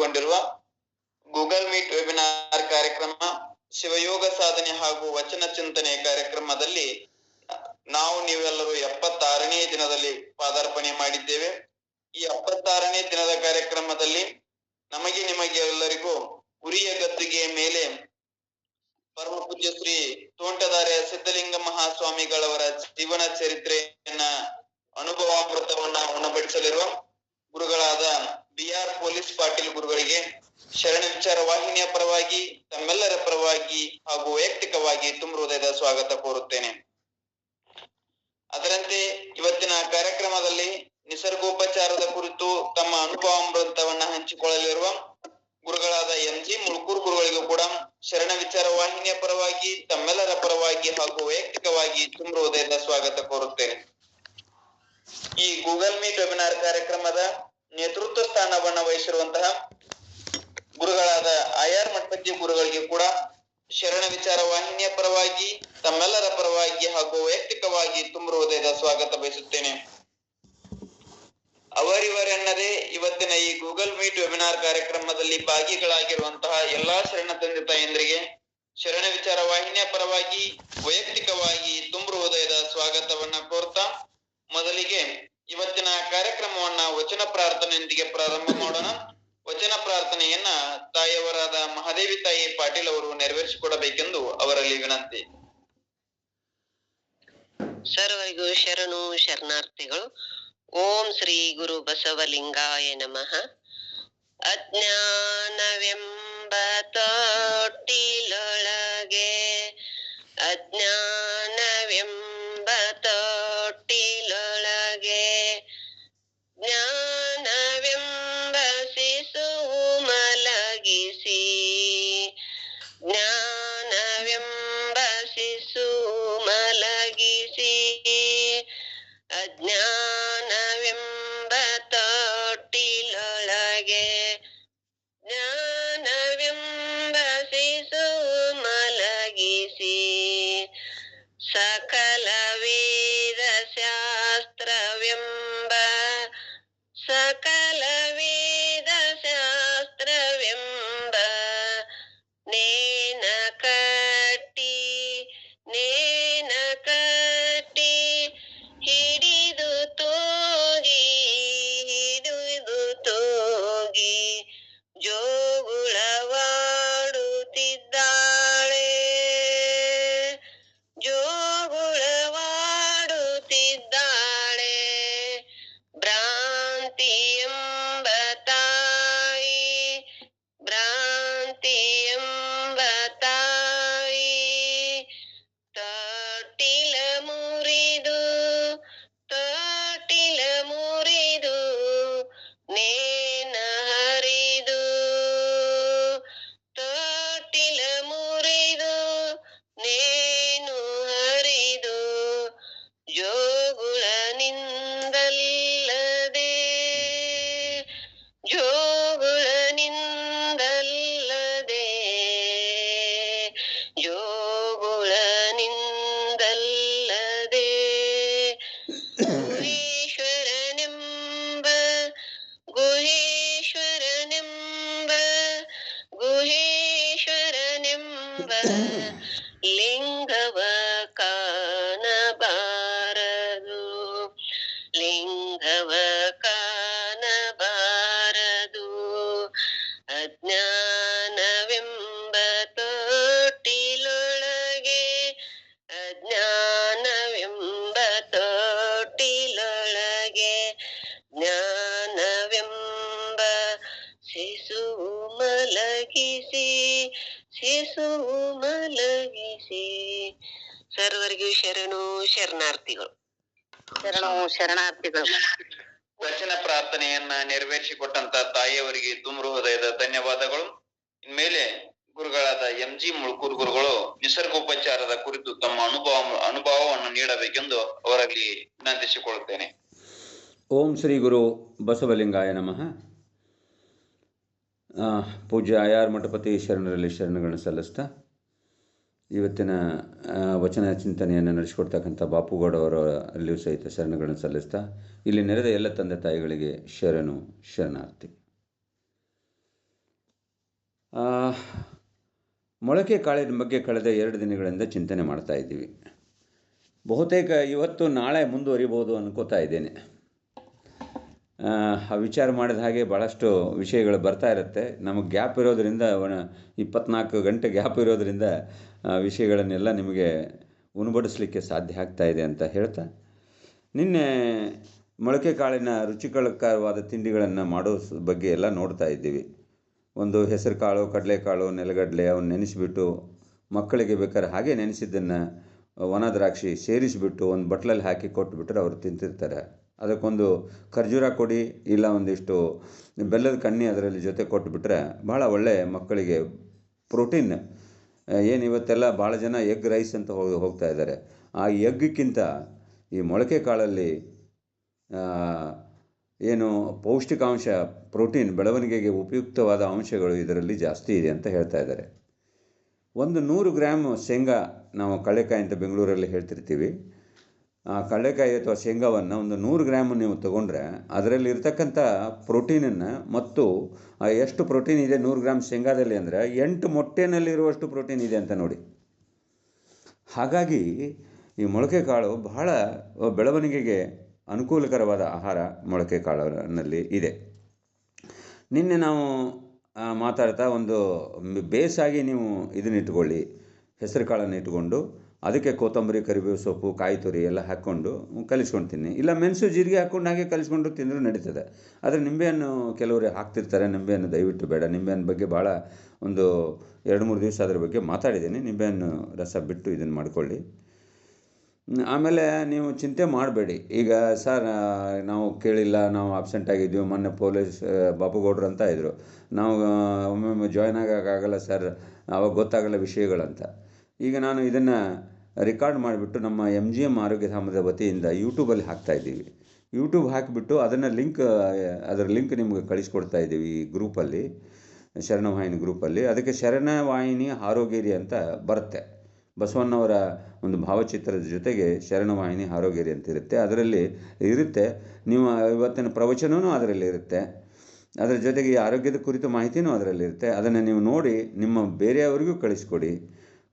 ಹಮ್ಮಿಕೊಂಡಿರುವ Google meet webinar ಕಾರ್ಯಕ್ರಮ ಶಿವಯೋಗ ಸಾಧನೆ ಹಾಗೂ ವಚನ ಚಿಂತನೆ ಕಾರ್ಯಕ್ರಮದಲ್ಲಿ ನೀವೆಲ್ಲರೂ 76ನೇ ದಿನದಲ್ಲಿ ಪಾದಾರ್ಪಣೆ ಮಾಡಿದ್ದೇವೆ. ಈ 76ನೇ ದಿನದ ಕಾರ್ಯಕ್ರಮದಲ್ಲಿ ನಿಮಗೆ ಎಲ್ಲರಿಗೂ ಉರಿಯ ಗದ್ದುಗೆಯ ಮೇಲೆ ಪರಮ ಪೂಜ್ಯ ಶ್ರೀ ತೋಂಟದಾರ್ಯ ಸಿದ್ಧಲಿಂಗ ಮಹಾಸ್ವಾಮಿಗಳವರ ಜೀವನ ಚರಿತ್ರೆಯನ್ನ ಅನುಭವಾಮೃತವನ್ನ ಉಣಬಡಿಸಲಿರುವ ಗುರುಗಳಾದ BR ಪೊಲೀಸ್ ಪಾಟೀಲ್ ಗುರುಗಳಿಗೆ ಶರಣ ವಿಚಾರ ವಾಹಿನಿಯ ಪರವಾಗಿ ತಮ್ಮೆಲ್ಲರ ಪರವಾಗಿ ಹಾಗೂ ವೈಯಕ್ತಿಕವಾಗಿ ತುಂಬ ಹೃದಯದ ಸ್ವಾಗತ ಕೋರುತ್ತೇನೆ. ಅದರಂತೆ ಇವತ್ತಿನ ಕಾರ್ಯಕ್ರಮದಲ್ಲಿ ನಿಸರ್ಗೋಪಚಾರದ ಕುರಿತು ತಮ್ಮ ಅನುಭವಾಮೃತವನ್ನ ಹಂಚಿಕೊಳ್ಳಲಿರುವ ಗುರುಗಳಾದ MG ಮುಳ್ಕೂರ್ ಗುರುಗಳಿಗೂ ಕೂಡ ಶರಣ ವಿಚಾರ ವಾಹಿನಿಯ ಪರವಾಗಿ ತಮ್ಮೆಲ್ಲರ ಪರವಾಗಿ ಹಾಗೂ ವೈಯಕ್ತಿಕವಾಗಿ ತುಂಬ ಹೃದಯದ ಸ್ವಾಗತ ಕೋರುತ್ತೇನೆ. ಈ ಗೂಗಲ್ ಮೀಟ್ ವೆಬಿನಾರ್ ಕಾರ್ಯಕ್ರಮದ ನೇತೃತ್ವ ಸ್ಥಾನವನ್ನ ವಹಿಸಿರುವಂತಹ ಗುರುಗಳಾದ IR ಮಠಪತಿ ಗುರುಗಳಿಗೆ ಕೂಡ ಶರಣ ವಿಚಾರ ವಾಹಿನಿಯ ಪರವಾಗಿ ತಮ್ಮೆಲ್ಲರ ಪರವಾಗಿ ಹಾಗೂ ವೈಯಕ್ತಿಕವಾಗಿ ತುಂಬ ಹೃದಯದ ಸ್ವಾಗತ ಬಯಸುತ್ತೇನೆ. ಅವರಿವರೆನ್ನದೇ ಇವತ್ತಿನ ಈ ಗೂಗಲ್ ಮೀಟ್ ವೆಬಿನಾರ್ ಕಾರ್ಯಕ್ರಮದಲ್ಲಿ ಭಾಗಿಗಳಾಗಿರುವಂತಹ ಎಲ್ಲಾ ಶರಣ ತಂದೆ ತಾಯಂದ್ರಿಗೆ ಶರಣ ವಿಚಾರ ವಾಹಿನಿಯ ಪರವಾಗಿ ವೈಯಕ್ತಿಕವಾಗಿ ತುಂಬ ಹೃದಯದ ಸ್ವಾಗತವನ್ನ ಕೋರ್ತಾ ಮೊದಲಿಗೆ ಇವತ್ತಿನ ಕಾರ್ಯಕ್ರಮವನ್ನ ವಚನ ಪ್ರಾರ್ಥನೆಯೊಂದಿಗೆ ಪ್ರಾರಂಭ ಮಾಡೋಣ. ವಚನ ಪ್ರಾರ್ಥನೆಯನ್ನ ತಾಯಿಯವರಾದ ಮಹಾದೇವಿ ತಾಯಿ ಪಾಟೀಲ್ ಅವರು ನೆರವೇರಿಸಿಕೊಡಬೇಕೆಂದು ಅವರಲ್ಲಿ ವಿನಂತಿ. ಸರ್ವರಿಗೂ ಶರಣು ಶರಣಾರ್ಥಿಗಳು. ಓಂ ಶ್ರೀ ಗುರು ಬಸವಲಿಂಗಾಯ ನಮಃ. ಅಜ್ಞಾನವೆಂಬ ತೊಟ್ಟಿಲೊಳಗೆ ಅಜ್ಞಾನವೆಂಬ ತೊಟ್ಟಿಲೊಳಗೆ ಜ್ಞಾನವೆಂಬ ಶಿಶುವು ಮಲಗಿಸಿ ಜ್ಞಾನವೆಂಬ ಶಿಶುವು ಮಲಗಿಸಿ ಅಜ್ಞಾನವೆಂಬ ತೊಟ್ಟಿಲೊಳಗೆ ಜ್ಞಾನವೆಂಬ ಶಿಶುವು ಮಲಗಿಸಿ ಸಕಲ ವೇದ ಶಾಸ್ತ್ರವೆಂಬ ಸಕಲ ವೇದ ಶಾಸ್ತ್ರವೆಂಬ ನೇನ ಕಟ್ಟಿ ಹಿಡಿದು ತೋಗಿ ಜೋಗುಳವಾಡುತ್ತಿದ್ದಾಳೆ ಭ್ರಾಂತಿ ಎಂಬ ತಾಯಿ ತೊಟ್ಟಿಲ ಮುರಿದು ನೇನ ಹರಿದು ತೊಟ್ಟಿಲ ಮುರಿದು ನೇನು ಹರಿದು ಜೋಗುಳನಿಂದಲ್ಲದೆ ಗುಹೇಶ್ವರನೆಂಬ ಲಿಂಗವ ಕಾಣಬಾರದು ಅಜ್ಞಾನವೆಂಬ ತೊಟ್ಟಿಲೊಳಗೆ ಜ್ಞಾನವೆಂಬ ಶಿಶುವು ಮಲಗಿಸಿ ಸರ್ವರಿಗೂ ಶರಣು ಶರಣಾರ್ಥಿಗಳು. ವಚನ ಪ್ರಾರ್ಥನೆಯನ್ನ ನೆರವೇರಿಸಿಕೊಟ್ಟಂತ ತಾಯಿಯವರಿಗೆ ತುಂಬ ಹೃದಯದ ಧನ್ಯವಾದಗಳು. ಇನ್ಮೇಲೆ ಗುರುಗಳಾದ MG ಮುಳ್ಕೂರ್ ಗುರುಗಳು ನಿಸರ್ಗೋಪಚಾರದ ಕುರಿತು ತಮ್ಮ ಅನುಭವವನ್ನು ನೀಡಬೇಕೆಂದು ಅವರಲ್ಲಿ ವಿನಂತಿಸಿಕೊಳ್ಳುತ್ತೇನೆ. ಓಂ ಶ್ರೀ ಗುರು ಬಸವಲಿಂಗಾಯ ನಮಃ. ಪೂಜ್ಯ IR ಮಠಪತಿ ಶರಣರಲ್ಲಿ ಶರಣಗಳನ್ನು ಸಲ್ಲಿಸ್ತಾ ಇವತ್ತಿನ ವಚನ ಚಿಂತನೆಯನ್ನು ನಡೆಸಿಕೊಡ್ತಕ್ಕಂಥ ಬಾಪುಗೌಡವರಲ್ಲಿಯೂ ಸಹಿತ ಶರಣಗಳನ್ನು ಸಲ್ಲಿಸ್ತಾ ಇಲ್ಲಿ ನೆರೆದ ಎಲ್ಲ ತಂದೆ ತಾಯಿಗಳಿಗೆ ಶರಣಾರ್ಥಿ. ಆ, ಮೊಳಕೆ ಕಾಳಿನ ಬಗ್ಗೆ ಕಳೆದ 2 ದಿನಗಳಿಂದ ಚಿಂತನೆ ಮಾಡ್ತಾ ಇದ್ದೀವಿ. ಬಹುತೇಕ ಇವತ್ತು ನಾಳೆ ಮುಂದುವರಿಬೋದು ಅನ್ಕೋತಾ ಇದ್ದೇನೆ. ಆ ವಿಚಾರ ಮಾಡಿದ ಹಾಗೆ ಭಾಳಷ್ಟು ವಿಷಯಗಳು ಬರ್ತಾ ಇರುತ್ತೆ. ನಮಗೆ ಗ್ಯಾಪ್ ಇರೋದರಿಂದ 24 ಗಂಟೆ ಗ್ಯಾಪ್ ಇರೋದರಿಂದ ವಿಷಯಗಳನ್ನೆಲ್ಲ ನಿಮಗೆ ಉಣಬಡಿಸಲಿಕ್ಕೆ ಸಾಧ್ಯ ಆಗ್ತಾ ಇದೆ ಅಂತ ಹೇಳ್ತಾ, ನಿನ್ನೆ ಮೊಳಕೆ ಕಾಳಿನ ರುಚಿಕರವಾದ ತಿಂಡಿಗಳನ್ನು ಮಾಡೋ ಬಗ್ಗೆ ಎಲ್ಲ ನೋಡ್ತಾ ಇದ್ದೀವಿ. ಒಂದು ಹೆಸರು ಕಾಳು, ಕಡಲೆಕಾಳು, ನೆಲಗಡಲೆ ಅವನ್ನ ನೆನೆಸಿಬಿಟ್ಟು ಮಕ್ಕಳಿಗೆ ಬೇಕಾದ್ರೆ ಹಾಗೆ ನೆನೆಸಿದ್ದನ್ನು ಒಣ ದ್ರಾಕ್ಷಿ ಸೇರಿಸಿಬಿಟ್ಟು ಒಂದು ಬಟ್ಲಲ್ಲಿ ಹಾಕಿ ಕೊಟ್ಬಿಟ್ರೆ ಅವರು ತಿಂತಿರ್ತಾರೆ. ಅದಕ್ಕೊಂದು ಖರ್ಜೂರ ಕೊಡಿ, ಇಲ್ಲ ಒಂದಿಷ್ಟು ಬೆಲ್ಲದ ಕಣ್ಣಿ ಅದರಲ್ಲಿ ಜೊತೆ ಕೊಟ್ಬಿಟ್ರೆ ಭಾಳ ಒಳ್ಳೆ ಮಕ್ಕಳಿಗೆ ಪ್ರೋಟೀನ್. ಏನು ಇವತ್ತೆಲ್ಲ ಭಾಳ ಜನ ಎಗ್ ರೈಸ್ ಅಂತ ಹೋಗ್ತಾ ಇದ್ದಾರೆ. ಆ ಎಗ್ಗಿಂತ ಈ ಮೊಳಕೆ ಕಾಳಲ್ಲಿ ಏನು ಪೌಷ್ಟಿಕಾಂಶ, ಪ್ರೋಟೀನ್, ಬೆಳವಣಿಗೆಗೆ ಉಪಯುಕ್ತವಾದ ಅಂಶಗಳು ಇದರಲ್ಲಿ ಜಾಸ್ತಿ ಇದೆ ಅಂತ ಹೇಳ್ತಾ ಇದ್ದಾರೆ. ಒಂದು 100 ಗ್ರಾಮ್ ಶೇಂಗಾ, ನಾವು ಕಡಲೆಕಾಯಿ ಅಂತ ಬೆಂಗಳೂರಲ್ಲಿ ಹೇಳ್ತಿರ್ತೀವಿ, ಆ ಕಡಲೆಕಾಯಿ ಅಥವಾ ಶೇಂಗಾವನ್ನು ಒಂದು 100 ಗ್ರಾಮ್ ನೀವು ತೊಗೊಂಡ್ರೆ ಅದರಲ್ಲಿ ಇರ್ತಕ್ಕಂಥ ಪ್ರೋಟೀನನ್ನು, ಮತ್ತು ಎಷ್ಟು ಪ್ರೋಟೀನ್ ಇದೆ 100 ಗ್ರಾಮ್ ಶೇಂಗಾದಲ್ಲಿ ಅಂದರೆ 8 ಮೊಟ್ಟೆನಲ್ಲಿರುವಷ್ಟು ಪ್ರೋಟೀನ್ ಇದೆ ಅಂತ ನೋಡಿ. ಹಾಗಾಗಿ ಈ ಮೊಳಕೆ ಕಾಳು ಬಹಳ ಬೆಳವಣಿಗೆಗೆ ಅನುಕೂಲಕರವಾದ ಆಹಾರ ಮೊಳಕೆ ಕಾಳಿನಲ್ಲಿ ಇದೆ. ನಿನ್ನೆ ನಾವು ಮಾತಾಡ್ತಾ ಒಂದು ಬೇಸಾಗಿ ನೀವು ಇದನ್ನ ಇಟ್ಕೊಳ್ಳಿ, ಹೆಸರು ಕಾಳನ್ನು ಇಟ್ಕೊಂಡು ಅದಕ್ಕೆ ಕೊತ್ತಂಬರಿ, ಕರಿಬೇವು ಸೊಪ್ಪು, ಕಾಯಿ ತುರಿ ಎಲ್ಲ ಹಾಕ್ಕೊಂಡು ಕಲಿಸ್ಕೊಂಡು ತಿನ್ನಿ. ಇಲ್ಲ ಮೆಣಸು, ಜೀರಿಗೆ ಹಾಕ್ಕೊಂಡು ಹಾಗೆ ಕಲಿಸ್ಕೊಂಡು ತಿಂದರೂ ನಡೀತದೆ. ಆದರೆ ನಿಂಬೆಹಣ್ಣು ಕೆಲವರು ಹಾಕ್ತಿರ್ತಾರೆ. ನಿಂಬೆಹಣ್ಣು ದಯವಿಟ್ಟು ಬೇಡ. ನಿಂಬೆಹಣ್ಣು ಬಗ್ಗೆ ಭಾಳ ಒಂದು 2-3 ದಿವಸ ಅದ್ರ ಬಗ್ಗೆ ಮಾತಾಡಿದ್ದೀನಿ. ನಿಂಬೆಹಣ್ಣು ರಸ ಬಿಟ್ಟು ಇದನ್ನು ಮಾಡ್ಕೊಳ್ಳಿ. ಆಮೇಲೆ ನೀವು ಚಿಂತೆ ಮಾಡಬೇಡಿ. ಈಗ ಸರ್ ನಾವು ಕೇಳಿಲ್ಲ, ನಾವು ಆಬ್ಸೆಂಟ್ ಆಗಿದ್ದೀವಿ, ಮೊನ್ನೆ ಪೊಲೀಸ್ ಬಾಪುಗೌಡ್ರು ಅಂತ ಇದ್ದರು, ನಾವು ಒಮ್ಮೊಮ್ಮೆ ಜಾಯ್ನ್ ಆಗೋಕ್ಕಾಗಲ್ಲ ಸರ್, ಅವಾಗ ಗೊತ್ತಾಗಲ್ಲ ವಿಷಯಗಳಂತ. ಈಗ ನಾನು ಇದನ್ನು ರೆಕಾರ್ಡ್ ಮಾಡಿಬಿಟ್ಟು ನಮ್ಮ MGM ಆರೋಗ್ಯಧಾಮದ ವತಿಯಿಂದ ಯೂಟ್ಯೂಬಲ್ಲಿ ಹಾಕ್ತಾಯಿದ್ದೀವಿ. ಯೂಟ್ಯೂಬ್ ಹಾಕಿಬಿಟ್ಟು ಅದನ್ನು ಅದರ ಲಿಂಕ್ ನಿಮಗೆ ಕಳಿಸ್ಕೊಡ್ತಾ ಇದ್ದೀವಿ ಈ ಗ್ರೂಪಲ್ಲಿ, ಶರಣವಾಹಿನಿ ಗ್ರೂಪಲ್ಲಿ. ಅದಕ್ಕೆ ಶರಣವಾಹಿನಿ ಆರೋಗ್ಯರಿ ಅಂತ ಬರುತ್ತೆ. ಬಸವಣ್ಣವರ ಒಂದು ಭಾವಚಿತ್ರದ ಜೊತೆಗೆ ಶರಣವಾಹಿನಿ ಆರೋಗ್ಯರಿ ಅಂತ ಇರುತ್ತೆ. ಅದರಲ್ಲಿ ಇರುತ್ತೆ, ನೀವು ಇವತ್ತಿನ ಪ್ರವಚನವೂ ಅದರಲ್ಲಿ ಇರುತ್ತೆ. ಅದರ ಜೊತೆಗೆ ಈ ಆರೋಗ್ಯದ ಕುರಿತು ಮಾಹಿತಿಯೂ ಅದರಲ್ಲಿರುತ್ತೆ. ಅದನ್ನು ನೀವು ನೋಡಿ ನಿಮ್ಮ ಬೇರೆಯವರಿಗೂ ಕಳಿಸ್ಕೊಡಿ.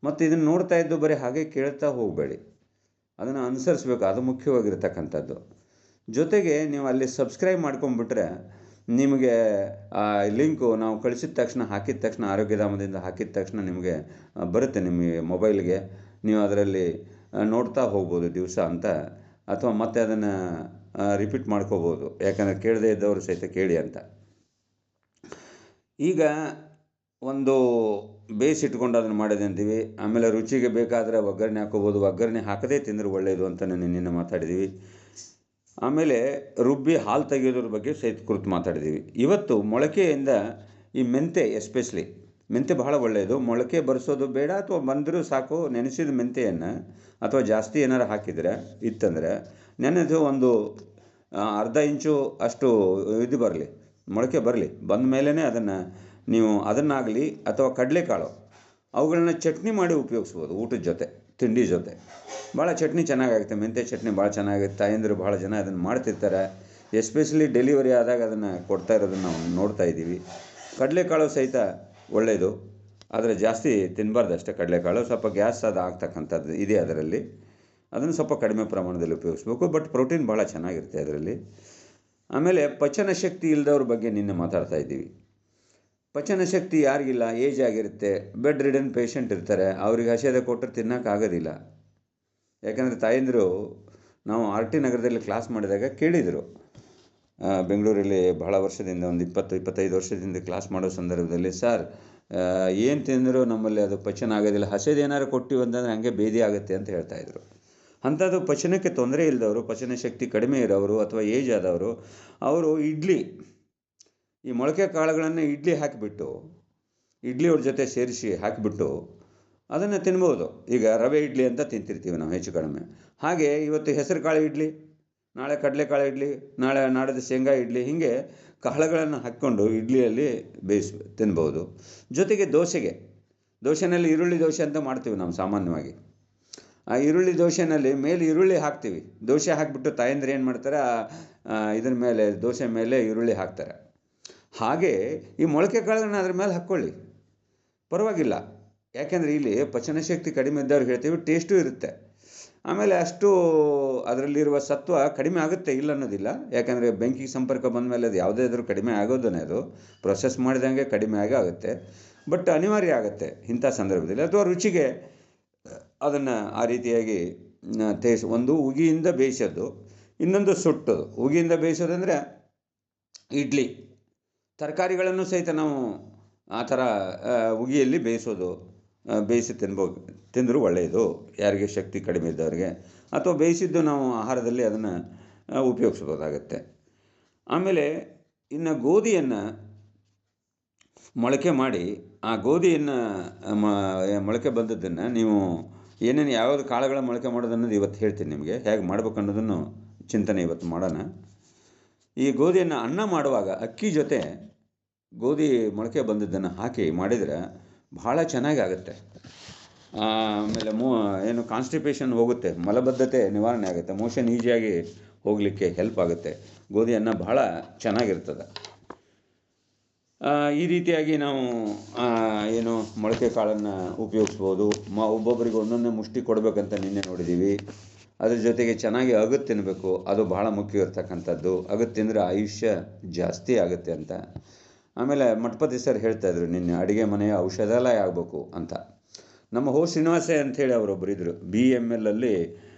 ಮತ್ತು ಇದನ್ನು ನೋಡ್ತಾ ಇದ್ದು ಬರೀ ಹಾಗೆ ಕೇಳ್ತಾ ಹೋಗಬೇಡಿ, ಅದನ್ನು ಅನುಸರಿಸ್ಬೇಕು. ಅದು ಮುಖ್ಯವಾಗಿರ್ತಕ್ಕಂಥದ್ದು. ಜೊತೆಗೆ ನೀವು ಅಲ್ಲಿ ಸಬ್ಸ್ಕ್ರೈಬ್ ಮಾಡ್ಕೊಂಡ್ಬಿಟ್ರೆ ನಿಮಗೆ ಆ ಲಿಂಕು ನಾವು ಕಳಿಸಿದ ತಕ್ಷಣ, ಹಾಕಿದ ತಕ್ಷಣ, ಆರೋಗ್ಯಧಾಮದಿಂದ ಹಾಕಿದ ತಕ್ಷಣ ನಿಮಗೆ ಬರುತ್ತೆ ನಿಮಗೆ ಮೊಬೈಲ್ಗೆ. ನೀವು ಅದರಲ್ಲಿ ನೋಡ್ತಾ ಹೋಗ್ಬೋದು ದಿವಸ ಅಂತ, ಅಥವಾ ಮತ್ತೆ ಅದನ್ನು ರಿಪೀಟ್ ಮಾಡ್ಕೋಬೋದು. ಯಾಕಂದರೆ ಕೇಳದೇ ಇದ್ದವರು ಸಹಿತ ಕೇಳಿ ಅಂತ. ಈಗ ಒಂದು ಬೇಯಿಸಿಟ್ಕೊಂಡು ಅದನ್ನು ಮಾಡೋದು ಅಂತೀವಿ. ಆಮೇಲೆ ರುಚಿಗೆ ಬೇಕಾದರೆ ಒಗ್ಗರಣೆ ಹಾಕೋಬೋದು. ಒಗ್ಗರಣೆ ಹಾಕದೇ ತಿಂದರೆ ಒಳ್ಳೆಯದು ಅಂತ ನಿನ್ನೆ ಮಾತಾಡಿದ್ದೀವಿ. ಆಮೇಲೆ ರುಬ್ಬಿ ಹಾಲು ತೆಗೆಯೋದ್ರ ಬಗ್ಗೆ ಸಹಿತ ಕುರಿತು ಮಾತಾಡಿದ್ದೀವಿ. ಇವತ್ತು ಮೊಳಕೆಯಿಂದ ಈ ಮೆಂತೆ, ಎಸ್ಪೆಷಲಿ ಮೆಂತೆ ಬಹಳ ಒಳ್ಳೆಯದು. ಮೊಳಕೆ ಬರೆಸೋದು ಬೇಡ, ಅಥವಾ ಬಂದರೂ ಸಾಕು. ನೆನೆಸಿದ ಮೆಂತೆಯನ್ನು ಅಥವಾ ಜಾಸ್ತಿ ಏನಾರು ಹಾಕಿದರೆ ಇತ್ತಂದರೆ ನೆನೆದು ಒಂದು ಅರ್ಧ ಇಂಚು ಅಷ್ಟು ಇದು ಬರಲಿ, ಮೊಳಕೆ ಬರಲಿ. ಬಂದ ಮೇಲೇ ಅದನ್ನು ನೀವು ಅದನ್ನಾಗಲಿ ಅಥವಾ ಕಡಲೆಕಾಳು ಅವುಗಳನ್ನ ಚಟ್ನಿ ಮಾಡಿ ಉಪಯೋಗಿಸ್ಬೋದು. ಊಟದ ಜೊತೆ, ತಿಂಡಿ ಜೊತೆ ಭಾಳ ಚಟ್ನಿ ಚೆನ್ನಾಗಾಗುತ್ತೆ. ಮೆಂತ್ಯ ಚಟ್ನಿ ಭಾಳ ಚೆನ್ನಾಗುತ್ತೆ. ತಾಯಂದಿರು ಭಾಳ ಜನ ಅದನ್ನು ಮಾಡ್ತಿರ್ತಾರೆ. ಎಸ್ಪೆಷಲಿ ಡೆಲಿವರಿ ಆದಾಗ ಅದನ್ನು ಕೊಡ್ತಾ ಇರೋದನ್ನು ನಾವು ನೋಡ್ತಾ ಇದ್ದೀವಿ. ಕಡಲೆಕಾಳು ಸಹಿತ ಒಳ್ಳೆಯದು, ಆದರೆ ಜಾಸ್ತಿ ತಿನ್ನಬಾರ್ದು ಅಷ್ಟೇ. ಕಡಲೆಕಾಳು ಸ್ವಲ್ಪ ಗ್ಯಾಸ್ ಅದು ಆಗ್ತಕ್ಕಂಥದ್ದು ಇದೆ ಅದರಲ್ಲಿ. ಅದನ್ನು ಸ್ವಲ್ಪ ಕಡಿಮೆ ಪ್ರಮಾಣದಲ್ಲಿ ಉಪಯೋಗಿಸ್ಬೇಕು. ಬಟ್ ಪ್ರೋಟೀನ್ ಭಾಳ ಚೆನ್ನಾಗಿರುತ್ತೆ ಅದರಲ್ಲಿ. ಆಮೇಲೆ ಪಚನ ಶಕ್ತಿ ಇಲ್ಲದವ್ರ ಬಗ್ಗೆ ನಿನ್ನೆ ಮಾತಾಡ್ತಾ ಇದ್ದೀವಿ. ಪಚನ ಶಕ್ತಿ ಯಾರಿಗಿಲ್ಲ, ಏಜ್ ಆಗಿರುತ್ತೆ, ಬೆಡ್ ರಿಡನ್ ಪೇಷಂಟ್ ಇರ್ತಾರೆ, ಅವ್ರಿಗೆ ಹಸಿದ ಕೊಟ್ಟರೆ ತಿನ್ನೋಕ್ಕಾಗೋದಿಲ್ಲ. ಯಾಕಂದರೆ ತಾಯಂದಿರು, ನಾವು RT ನಗರದಲ್ಲಿ ಕ್ಲಾಸ್ ಮಾಡಿದಾಗ ಕೇಳಿದರು, ಬೆಂಗಳೂರಲ್ಲಿ ಬಹಳ ವರ್ಷದಿಂದ, ಒಂದು 20-25 ವರ್ಷದಿಂದ ಕ್ಲಾಸ್ ಮಾಡೋ ಸಂದರ್ಭದಲ್ಲಿ, ಸರ್ ಏನು ತಿಂದರೂ ನಮ್ಮಲ್ಲಿ ಅದು ಪಚನ ಆಗೋದಿಲ್ಲ, ಹಸಿದು ಏನಾರು ಕೊಟ್ಟಿವಿ ಅಂತಂದರೆ ಹಾಗೆ ಬೇದಿ ಆಗುತ್ತೆ ಅಂತ ಹೇಳ್ತಾಯಿದ್ರು. ಅಂಥದ್ದು ಪಚನಕ್ಕೆ ತೊಂದರೆ ಇಲ್ಲದವರು, ಪಚನ ಶಕ್ತಿ ಕಡಿಮೆ ಇರೋರು ಅಥವಾ ಏಜ್ ಆದವರು, ಅವರು ಈ ಮೊಳಕೆ ಕಾಳುಗಳನ್ನು ಇಡ್ಲಿ ಹಾಕಿಬಿಟ್ಟು, ಇಡ್ಲಿ ಅವ್ರ ಜೊತೆ ಸೇರಿಸಿ ಹಾಕಿಬಿಟ್ಟು ಅದನ್ನು ತಿನ್ಬೋದು. ಈಗ ರವೆ ಇಡ್ಲಿ ಅಂತ ತಿಂತಿರ್ತೀವಿ ನಾವು ಹೆಚ್ಚು ಕಡಿಮೆ. ಹಾಗೆ ಇವತ್ತು ಹೆಸರು ಕಾಳು ಇಡ್ಲಿ, ನಾಳೆ ಕಡಲೆಕಾಳು ಇಡ್ಲಿ, ನಾಡಿದ್ದು ಶೇಂಗಾ ಇಡ್ಲಿ, ಹೀಗೆ ಕಾಳುಗಳನ್ನು ಹಾಕ್ಕೊಂಡು ಇಡ್ಲಿಯಲ್ಲಿ ತಿನ್ಬೋದು. ಜೊತೆಗೆ ದೋಸೆನಲ್ಲಿ ಈರುಳ್ಳಿ ದೋಸೆ ಅಂತ ಮಾಡ್ತೀವಿ ನಾವು ಸಾಮಾನ್ಯವಾಗಿ. ಆ ಈರುಳ್ಳಿ ದೋಸೆನಲ್ಲಿ ಮೇಲೆ ಈರುಳ್ಳಿ ಹಾಕ್ತೀವಿ. ದೋಸೆ ಹಾಕಿಬಿಟ್ಟು ತಾಯಂದ್ರೆ ಏನು ಮಾಡ್ತಾರೆ, ಇದ್ರ ಮೇಲೆ, ದೋಸೆ ಮೇಲೆ ಈರುಳ್ಳಿ ಹಾಕ್ತಾರೆ. ಹಾಗೆ ಈ ಮೊಳಕೆ ಕಾಳನ್ನು ಅದ್ರ ಮೇಲೆ ಹಾಕ್ಕೊಳ್ಳಿ. ಪರವಾಗಿಲ್ಲ. ಯಾಕೆಂದರೆ ಇಲ್ಲಿ ಪಚನಶಕ್ತಿ ಕಡಿಮೆ ಇದ್ದವ್ರಿಗೆ ಹೇಳ್ತೀವಿ, ಟೇಸ್ಟೂ ಇರುತ್ತೆ. ಆಮೇಲೆ ಅಷ್ಟು ಅದರಲ್ಲಿರುವ ಸತ್ವ ಕಡಿಮೆ ಆಗುತ್ತೆ, ಇಲ್ಲ ಅನ್ನೋದಿಲ್ಲ. ಯಾಕಂದರೆ ಬೆಂಕಿಗೆ ಸಂಪರ್ಕ ಬಂದ ಮೇಲೆ ಅದು ಯಾವುದೇ ಇದ್ರೂ ಕಡಿಮೆ ಆಗೋದೇ, ಅದು ಪ್ರೊಸೆಸ್ ಮಾಡಿದಂಗೆ ಕಡಿಮೆ ಆಗುತ್ತೆ. ಬಟ್ ಅನಿವಾರ್ಯ ಆಗುತ್ತೆ ಇಂಥ ಸಂದರ್ಭದಲ್ಲಿ. ಅಥವಾ ರುಚಿಗೆ ಅದನ್ನು ಆ ರೀತಿಯಾಗಿ ಒಂದು ಉಗಿಯಿಂದ ಬೇಯಿಸೋದು, ಇನ್ನೊಂದು ಸುಟ್ಟೋದು. ಉಗಿಯಿಂದ ಬೇಯಿಸೋದಂದರೆ ಇಡ್ಲಿ, ತರಕಾರಿಗಳನ್ನು ಸಹಿತ ನಾವು ಆ ಥರ ಉಗಿಯಲ್ಲಿ ಬೇಯಿಸಿ ತಿಂದರೂ ಒಳ್ಳೆಯದು, ಯಾರಿಗೆ ಶಕ್ತಿ ಕಡಿಮೆ ಇದ್ದವ್ರಿಗೆ. ಅಥವಾ ಬೇಯಿಸಿದ್ದು ನಾವು ಆಹಾರದಲ್ಲಿ ಅದನ್ನು ಉಪಯೋಗಿಸ್ಬೋದಾಗತ್ತೆ. ಆಮೇಲೆ ಇನ್ನು ಗೋಧಿಯನ್ನು ಮೊಳಕೆ ಮಾಡಿ, ಆ ಗೋಧಿಯನ್ನು ಮೊಳಕೆ ಬಂದದ್ದನ್ನು ನೀವು ಏನೇನು ಯಾವ್ಯಾವ ಕಾಳುಗಳ ಮೊಳಕೆ ಮಾಡೋದನ್ನೋದು ಇವತ್ತು ಹೇಳ್ತೀನಿ ನಿಮಗೆ. ಹೇಗೆ ಮಾಡ್ಬೇಕು ಅನ್ನೋದನ್ನು ಚಿಂತನೆ ಇವತ್ತು ಮಾಡೋಣ. ಈ ಗೋಧಿಯನ್ನು ಅನ್ನ ಮಾಡುವಾಗ ಅಕ್ಕಿ ಜೊತೆ ಗೋಧಿ ಮೊಳಕೆ ಬಂದದ್ದನ್ನು ಹಾಕಿ ಮಾಡಿದರೆ ಭಾಳ ಚೆನ್ನಾಗಿ ಆಗುತ್ತೆ. ಆಮೇಲೆ ಏನು ಕಾನ್ಸ್ಟಿಪೇಷನ್ ಹೋಗುತ್ತೆ, ಮಲಬದ್ಧತೆ ನಿವಾರಣೆ ಆಗುತ್ತೆ, ಮೋಷನ್ ಈಸಿಯಾಗಿ ಹೋಗಲಿಕ್ಕೆ ಹೆಲ್ಪ್ ಆಗುತ್ತೆ. ಗೋಧಿ ಅನ್ನ ಭಾಳ ಚೆನ್ನಾಗಿರ್ತದೆ. ಈ ರೀತಿಯಾಗಿ ನಾವು ಏನು ಮೊಳಕೆ ಕಾಳನ್ನು ಉಪಯೋಗಿಸ್ಬೋದು. ಒಬ್ಬೊಬ್ಬರಿಗೆ ಒಂದೊಂದೇ ಮುಷ್ಟಿ ಕೊಡಬೇಕಂತ ನಿನ್ನೆ ನೋಡಿದ್ದೀವಿ. ಅದ್ರ ಜೊತೆಗೆ ಚೆನ್ನಾಗಿ ಅಗದು ತಿನ್ನಬೇಕು, ಅದು ಭಾಳ ಮುಖ್ಯ ಇರ್ತಕ್ಕಂಥದ್ದು. ಅಗದು ತಿಂದರೆ ಆಯುಷ್ಯ ಜಾಸ್ತಿ ಆಗುತ್ತೆ ಅಂತ. ಆಮೇಲೆ ಮಠಪತಿ ಸರ್ ಹೇಳ್ತಾಯಿದ್ರು ನಿನ್ನೆ, ಅಡುಗೆ ಮನೆಯ ಔಷಧಾಲಯ ಆಗಬೇಕು ಅಂತ. ನಮ್ಮ ಶ್ರೀನಿವಾಸೆ ಅಂಥೇಳಿ ಅವರೊಬ್ಬರು ಇದ್ದರು, BML ಅಲ್ಲಿ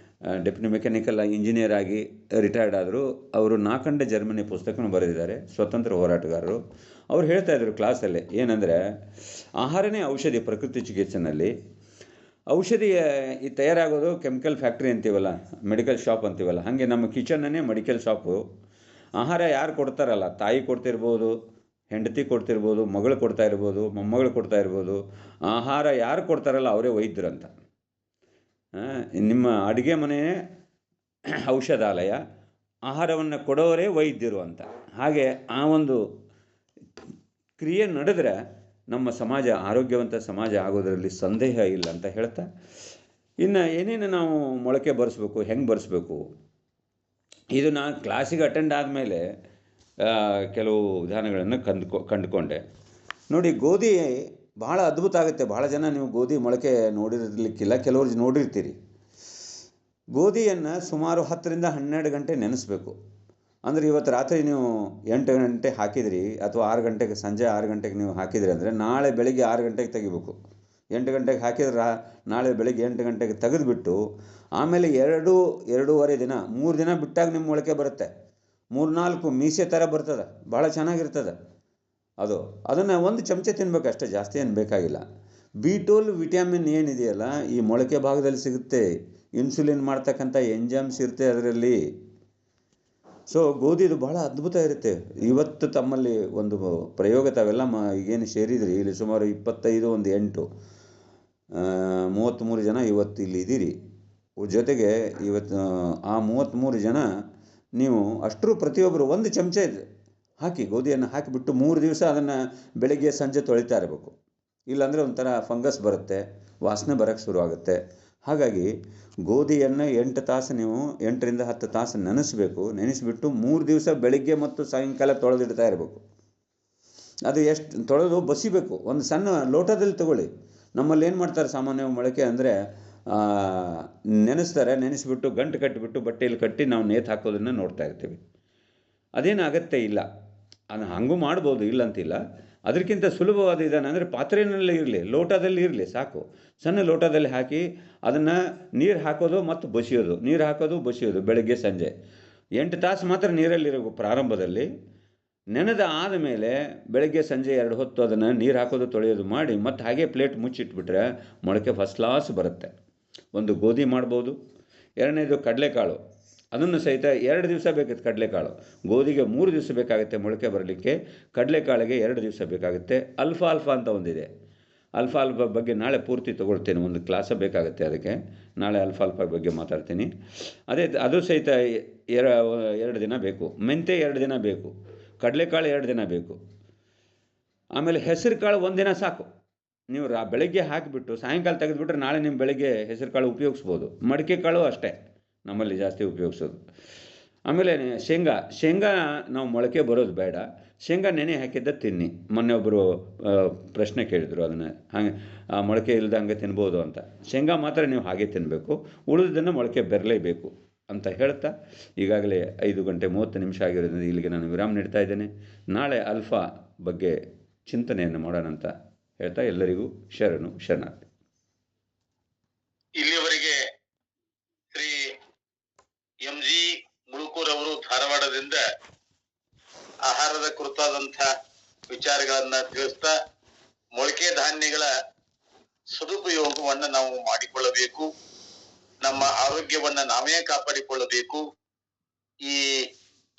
ಡೆಪ್ಯೂಟಿ ಮೆಕ್ಯಾನಿಕಲ್ ಇಂಜಿನಿಯರ್ ಆಗಿ ರಿಟೈರ್ಡ್ ಆದರು. ಅವರು ನಾಕಂಡ ಜರ್ಮನಿ ಪುಸ್ತಕನೂ ಬರೆದಿದ್ದಾರೆ, ಸ್ವತಂತ್ರ ಹೋರಾಟಗಾರರು. ಅವ್ರು ಹೇಳ್ತಾಯಿದ್ರು ಕ್ಲಾಸಲ್ಲಿ ಏನಂದರೆ, ಆಹಾರನೇ ಔಷಧಿ ಪ್ರಕೃತಿ ಚಿಕಿತ್ಸೆನಲ್ಲಿ. ಔಷಧಿ ಈ ತಯಾರಾಗೋದು ಕೆಮಿಕಲ್ ಫ್ಯಾಕ್ಟ್ರಿ ಅಂತೀವಲ್ಲ, ಮೆಡಿಕಲ್ ಶಾಪ್ ಅಂತೀವಲ್ಲ, ಹಾಗೆ ನಮ್ಮ ಕಿಚನ್ನೇ ಮೆಡಿಕಲ್ ಶಾಪು. ಆಹಾರ ಯಾರು ಕೊಡ್ತಾರಲ್ಲ, ತಾಯಿ ಕೊಡ್ತಿರ್ಬೋದು, ಹೆಂಡತಿ ಕೊಡ್ತಿರ್ಬೋದು, ಮಗಳು ಕೊಡ್ತಾ ಇರ್ಬೋದು, ಮೊಮ್ಮಗಳು ಕೊಡ್ತಾ ಇರ್ಬೋದು. ಆಹಾರ ಯಾರು ಕೊಡ್ತಾರಲ್ಲ ಅವರೇ ವೈದ್ಯರಂತ. ನಿಮ್ಮ ಅಡುಗೆ ಮನೆ ಔಷಧಾಲಯ, ಆಹಾರವನ್ನು ಕೊಡೋರೇ ವೈದ್ಯರು ಅಂತ. ಹಾಗೆ ಆ ಒಂದು ಕ್ರಿಯೆ ನಡೆದರೆ ನಮ್ಮ ಸಮಾಜ ಆರೋಗ್ಯವಂತ ಸಮಾಜ ಆಗೋದರಲ್ಲಿ ಸಂದೇಹ ಇಲ್ಲ ಅಂತ ಹೇಳ್ತಾ, ಇನ್ನು ಏನೇನು ನಾವು ಮೊಳಕೆ ಬರೆಸ್ಬೇಕು, ಹೆಂಗೆ ಬರೆಸ್ಬೇಕು, ಇದು ನಾನು ಕ್ಲಾಸಿಗೆ ಅಟೆಂಡ್ ಆದಮೇಲೆ ಕೆಲವು ವಿಧಾನಗಳನ್ನು ಕಂಡುಕೊಂಡೆ. ನೋಡಿ, ಗೋಧಿ ಭಾಳ ಅದ್ಭುತ ಆಗುತ್ತೆ. ಭಾಳ ಜನ ನೀವು ಗೋಧಿ ಮೊಳಕೆ ನೋಡಿರಲಿಕ್ಕಿಲ್ಲ, ಕೆಲವರು ನೋಡಿರ್ತೀರಿ. ಗೋಧಿಯನ್ನು ಸುಮಾರು 10ರಿಂದ 12 ಗಂಟೆ ನೆನೆಸಬೇಕು. ಅಂದರೆ ಇವತ್ತು ರಾತ್ರಿ ನೀವು 8 ಗಂಟೆ ಹಾಕಿದ್ರಿ, ಅಥವಾ 6 ಗಂಟೆಗೆ, ಸಂಜೆ 6 ಗಂಟೆಗೆ ನೀವು ಹಾಕಿದ್ರಿ ಅಂದರೆ ನಾಳೆ ಬೆಳಿಗ್ಗೆ 6 ಗಂಟೆಗೆ ತೆಗಿಬೇಕು. 8 ಗಂಟೆಗೆ ಹಾಕಿದ್ರೆ ನಾಳೆ ಬೆಳಿಗ್ಗೆ 8 ಗಂಟೆಗೆ ತೆಗೆದುಬಿಟ್ಟು ಆಮೇಲೆ 2-2.5 ದಿನ, 3 ದಿನ ಬಿಟ್ಟಾಗ ನಿಮ್ಮ ಮೊಳಕೆ ಬರುತ್ತೆ. 3-4 ಮೀಸೆ ಥರ ಬರ್ತದೆ, ಭಾಳ ಚೆನ್ನಾಗಿರ್ತದೆ ಅದು. ಅದನ್ನು 1 ಚಮಚ ತಿನ್ಬೇಕು ಅಷ್ಟೇ, ಜಾಸ್ತಿ ಏನು ಬೇಕಾಗಿಲ್ಲ. B12 ವಿಟಮಿನ್ ಏನಿದೆಯಲ್ಲ, ಈ ಮೊಳಕೆ ಭಾಗದಲ್ಲಿ ಸಿಗುತ್ತೆ. ಇನ್ಸುಲಿನ್ ಮಾಡ್ತಕ್ಕಂಥ ಎಂಜೈಮ್ಸ್ ಇರುತ್ತೆ ಅದರಲ್ಲಿ. ಸೊ ಗೋಧಿದು ಭಾಳ ಅದ್ಭುತ ಇರುತ್ತೆ. ಇವತ್ತು ತಮ್ಮಲ್ಲಿ ಒಂದು ಪ್ರಯೋಗ ತಾವೆಲ್ಲ ಈಗೇನು ಸೇರಿದ್ರಿ, ಇಲ್ಲಿ ಸುಮಾರು 25, 1 8, 33 ಜನ ಇವತ್ತು ಇಲ್ಲಿ ಇದ್ದೀರಿ. ಜೊತೆಗೆ ಇವತ್ತು ಆ 33 ಜನ ನೀವು ಅಷ್ಟರೂ ಪ್ರತಿಯೊಬ್ಬರು 1 ಚಮಚ ಹಾಕಿ, ಗೋಧಿಯನ್ನು ಹಾಕಿಬಿಟ್ಟು 3 ದಿವಸ ಅದನ್ನು ಬೆಳಗ್ಗೆ ಸಂಜೆ ತೊಳಿತಾ ಇರಬೇಕು. ಇಲ್ಲಾಂದರೆ ಒಂಥರ ಫಂಗಸ್ ಬರುತ್ತೆ, ವಾಸನೆ ಬರೋಕ್ಕೆ ಶುರುವಾಗುತ್ತೆ. ಹಾಗಾಗಿ ಗೋಧಿಯನ್ನು 8 ತಾಸು ನೀವು 8ರಿಂದ 10 ತಾಸು ನೆನೆಸಿಬಿಟ್ಟು 3 ದಿವಸ ಬೆಳಿಗ್ಗೆ ಮತ್ತು ಸಾಯಂಕಾಲ ತೊಳೆದಿಡ್ತಾ ಇರಬೇಕು. ಅದು ಎಷ್ಟು ತೊಳೆದು ಬಸಿಬೇಕು. ಒಂದು ಸಣ್ಣ ಲೋಟದಲ್ಲಿ ತಗೊಳ್ಳಿ. ನಮ್ಮಲ್ಲಿ ಏನು ಮಾಡ್ತಾರೆ ಸಾಮಾನ್ಯ ಮೊಳಕೆ ಅಂದರೆ, ನೆನೆಸಿಬಿಟ್ಟು ಗಂಟು ಕಟ್ಟಿಬಿಟ್ಟು ಬಟ್ಟೆಯಲ್ಲಿ ಕಟ್ಟಿ ನಾವು ನೇತು ಹಾಕೋದನ್ನು ನೋಡ್ತಾ ಇರ್ತೀವಿ. ಅದೇನು ಅಗತ್ಯ ಇಲ್ಲ, ಅದು ಹಾಗೂ ಮಾಡ್ಬೋದು, ಇಲ್ಲಂತಿಲ್ಲ. ಅದಕ್ಕಿಂತ ಸುಲಭವಾದ ವಿಧಾನ ಅಂದರೆ ಪಾತ್ರೆಯಲ್ಲೇ ಇರಲಿ, ಲೋಟದಲ್ಲಿ ಇರಲಿ ಸಾಕು. ಸಣ್ಣ ಲೋಟದಲ್ಲಿ ಹಾಕಿ ಅದನ್ನು ನೀರು ಹಾಕೋದು ಮತ್ತು ಬಸಿಯೋದು, ನೀರು ಹಾಕೋದು ಬಸಿಯೋದು, ಬೆಳಗ್ಗೆ ಸಂಜೆ 8 ತಾಸು ಮಾತ್ರ ನೀರಲ್ಲಿರಬೇಕು ಪ್ರಾರಂಭದಲ್ಲಿ. ನೆನೆದ ಆದಮೇಲೆ ಬೆಳಗ್ಗೆ ಸಂಜೆ 2 ಹೊತ್ತು ಅದನ್ನು ನೀರು ಹಾಕೋದು, ತೊಳೆಯೋದು ಮಾಡಿ ಮತ್ತು ಹಾಗೆ ಪ್ಲೇಟ್ ಮುಚ್ಚಿಟ್ಬಿಟ್ರೆ ಮೊಳಕೆ ಫಸ್ಟ್ ಕ್ಲಾಸ್ ಬರುತ್ತೆ. ಒಂದು ಗೋಧಿ ಮಾಡ್ಬೋದು. ಎರಡನೇದು ಕಡಲೆಕಾಳು, ಅದನ್ನು ಸಹಿತ 2 ದಿವಸ ಬೇಕಿತ್ತು. ಕಡಲೆಕಾಳು, ಗೋಧಿಗೆ 3 ದಿವಸ ಬೇಕಾಗುತ್ತೆ ಮೊಳಕೆ ಬರಲಿಕ್ಕೆ, ಕಡಲೆಕಾಳಿಗೆ 2 ದಿವಸ ಬೇಕಾಗುತ್ತೆ. ಅಲ್ಫಾಲ್ಫಾ ಅಂತ ಒಂದಿದೆ. ಅಲ್ಫಾಲ್ಫಾ ಬಗ್ಗೆ ನಾಳೆ ಪೂರ್ತಿ ತೊಗೊಳ್ತೇನೆ, ಒಂದು ಕ್ಲಾಸ ಬೇಕಾಗುತ್ತೆ ಅದಕ್ಕೆ. ನಾಳೆ ಅಲ್ಫಾಲ್ಫಾ ಬಗ್ಗೆ ಮಾತಾಡ್ತೀನಿ. ಅದು ಸಹಿತ 2 ದಿನ ಬೇಕು. ಮೆಂತೆ 2 ದಿನ ಬೇಕು. ಕಡಲೆಕಾಳು 2 ದಿನ ಬೇಕು. ಆಮೇಲೆ ಹೆಸರು ಕಾಳು 1 ದಿನ ಸಾಕು. ನೀವು ಬೆಳಗ್ಗೆ ಹಾಕಿಬಿಟ್ಟು ಸಾಯಂಕಾಲ ತೆಗೆದುಬಿಟ್ರೆ ನಾಳೆ ನಿಮ್ಮ ಬೆಳಗ್ಗೆ ಹೆಸರು ಕಾಳು ಉಪಯೋಗಿಸ್ಬೋದು. ಮಡಿಕೆ ಕಾಳು ಅಷ್ಟೇ ನಮ್ಮಲ್ಲಿ ಜಾಸ್ತಿ ಉಪಯೋಗಿಸೋದು. ಆಮೇಲೆ ಶೇಂಗಾ ನಾವು ಮೊಳಕೆ ಬರೋದು ಬೇಡ. ಶೇಂಗಾ ನೆನೆ ಹಾಕಿದ್ದ ತಿನ್ನಿ. ಮೊನ್ನೆ ಒಬ್ಬರು ಪ್ರಶ್ನೆ ಕೇಳಿದರು ಅದನ್ನು, ಹಾಗೆ ಮೊಳಕೆ ಇಲ್ಲದೆ ಹಂಗೆ ತಿನ್ಬೋದು ಅಂತ. ಶೇಂಗಾ ಮಾತ್ರ ನೀವು ಹಾಗೆ ತಿನ್ನಬೇಕು, ಉಳಿದನ್ನು ಮೊಳಕೆ ಬರಲೇಬೇಕು ಅಂತ ಹೇಳ್ತಾ ಈಗಾಗಲೇ 5:30 ಆಗಿರೋದ್ರಿಂದ ಇಲ್ಲಿಗೆ ನಾನು ವಿರಾಮ ನೀಡ್ತಾ ಇದ್ದೇನೆ. ನಾಳೆ ಆಲ್ಫಾ ಬಗ್ಗೆ ಚಿಂತನೆಯನ್ನು ಮಾಡೋಣ ಅಂತ ಹೇಳ್ತಾ ಎಲ್ಲರಿಗೂ ಶರಣಾರ್ಥಿ. ಇಲ್ಲಿಯವರೆಗೆ ಶ್ರೀ MG ಮುಳುಕೂರ್ ಅವರು ಧಾರವಾಡದಿಂದ ಆಹಾರದ ಕುರಿತಾದಂಥ ವಿಚಾರಗಳನ್ನ ತಿಳಿಸ್ತಾ ಮೊಳಕೆ ಧಾನ್ಯಗಳ ಸದುಪಯೋಗವನ್ನ ನಾವು ಮಾಡಿಕೊಳ್ಳಬೇಕು, ನಮ್ಮ ಆರೋಗ್ಯವನ್ನ ನಾವೇ ಕಾಪಾಡಿಕೊಳ್ಳಬೇಕು. ಈ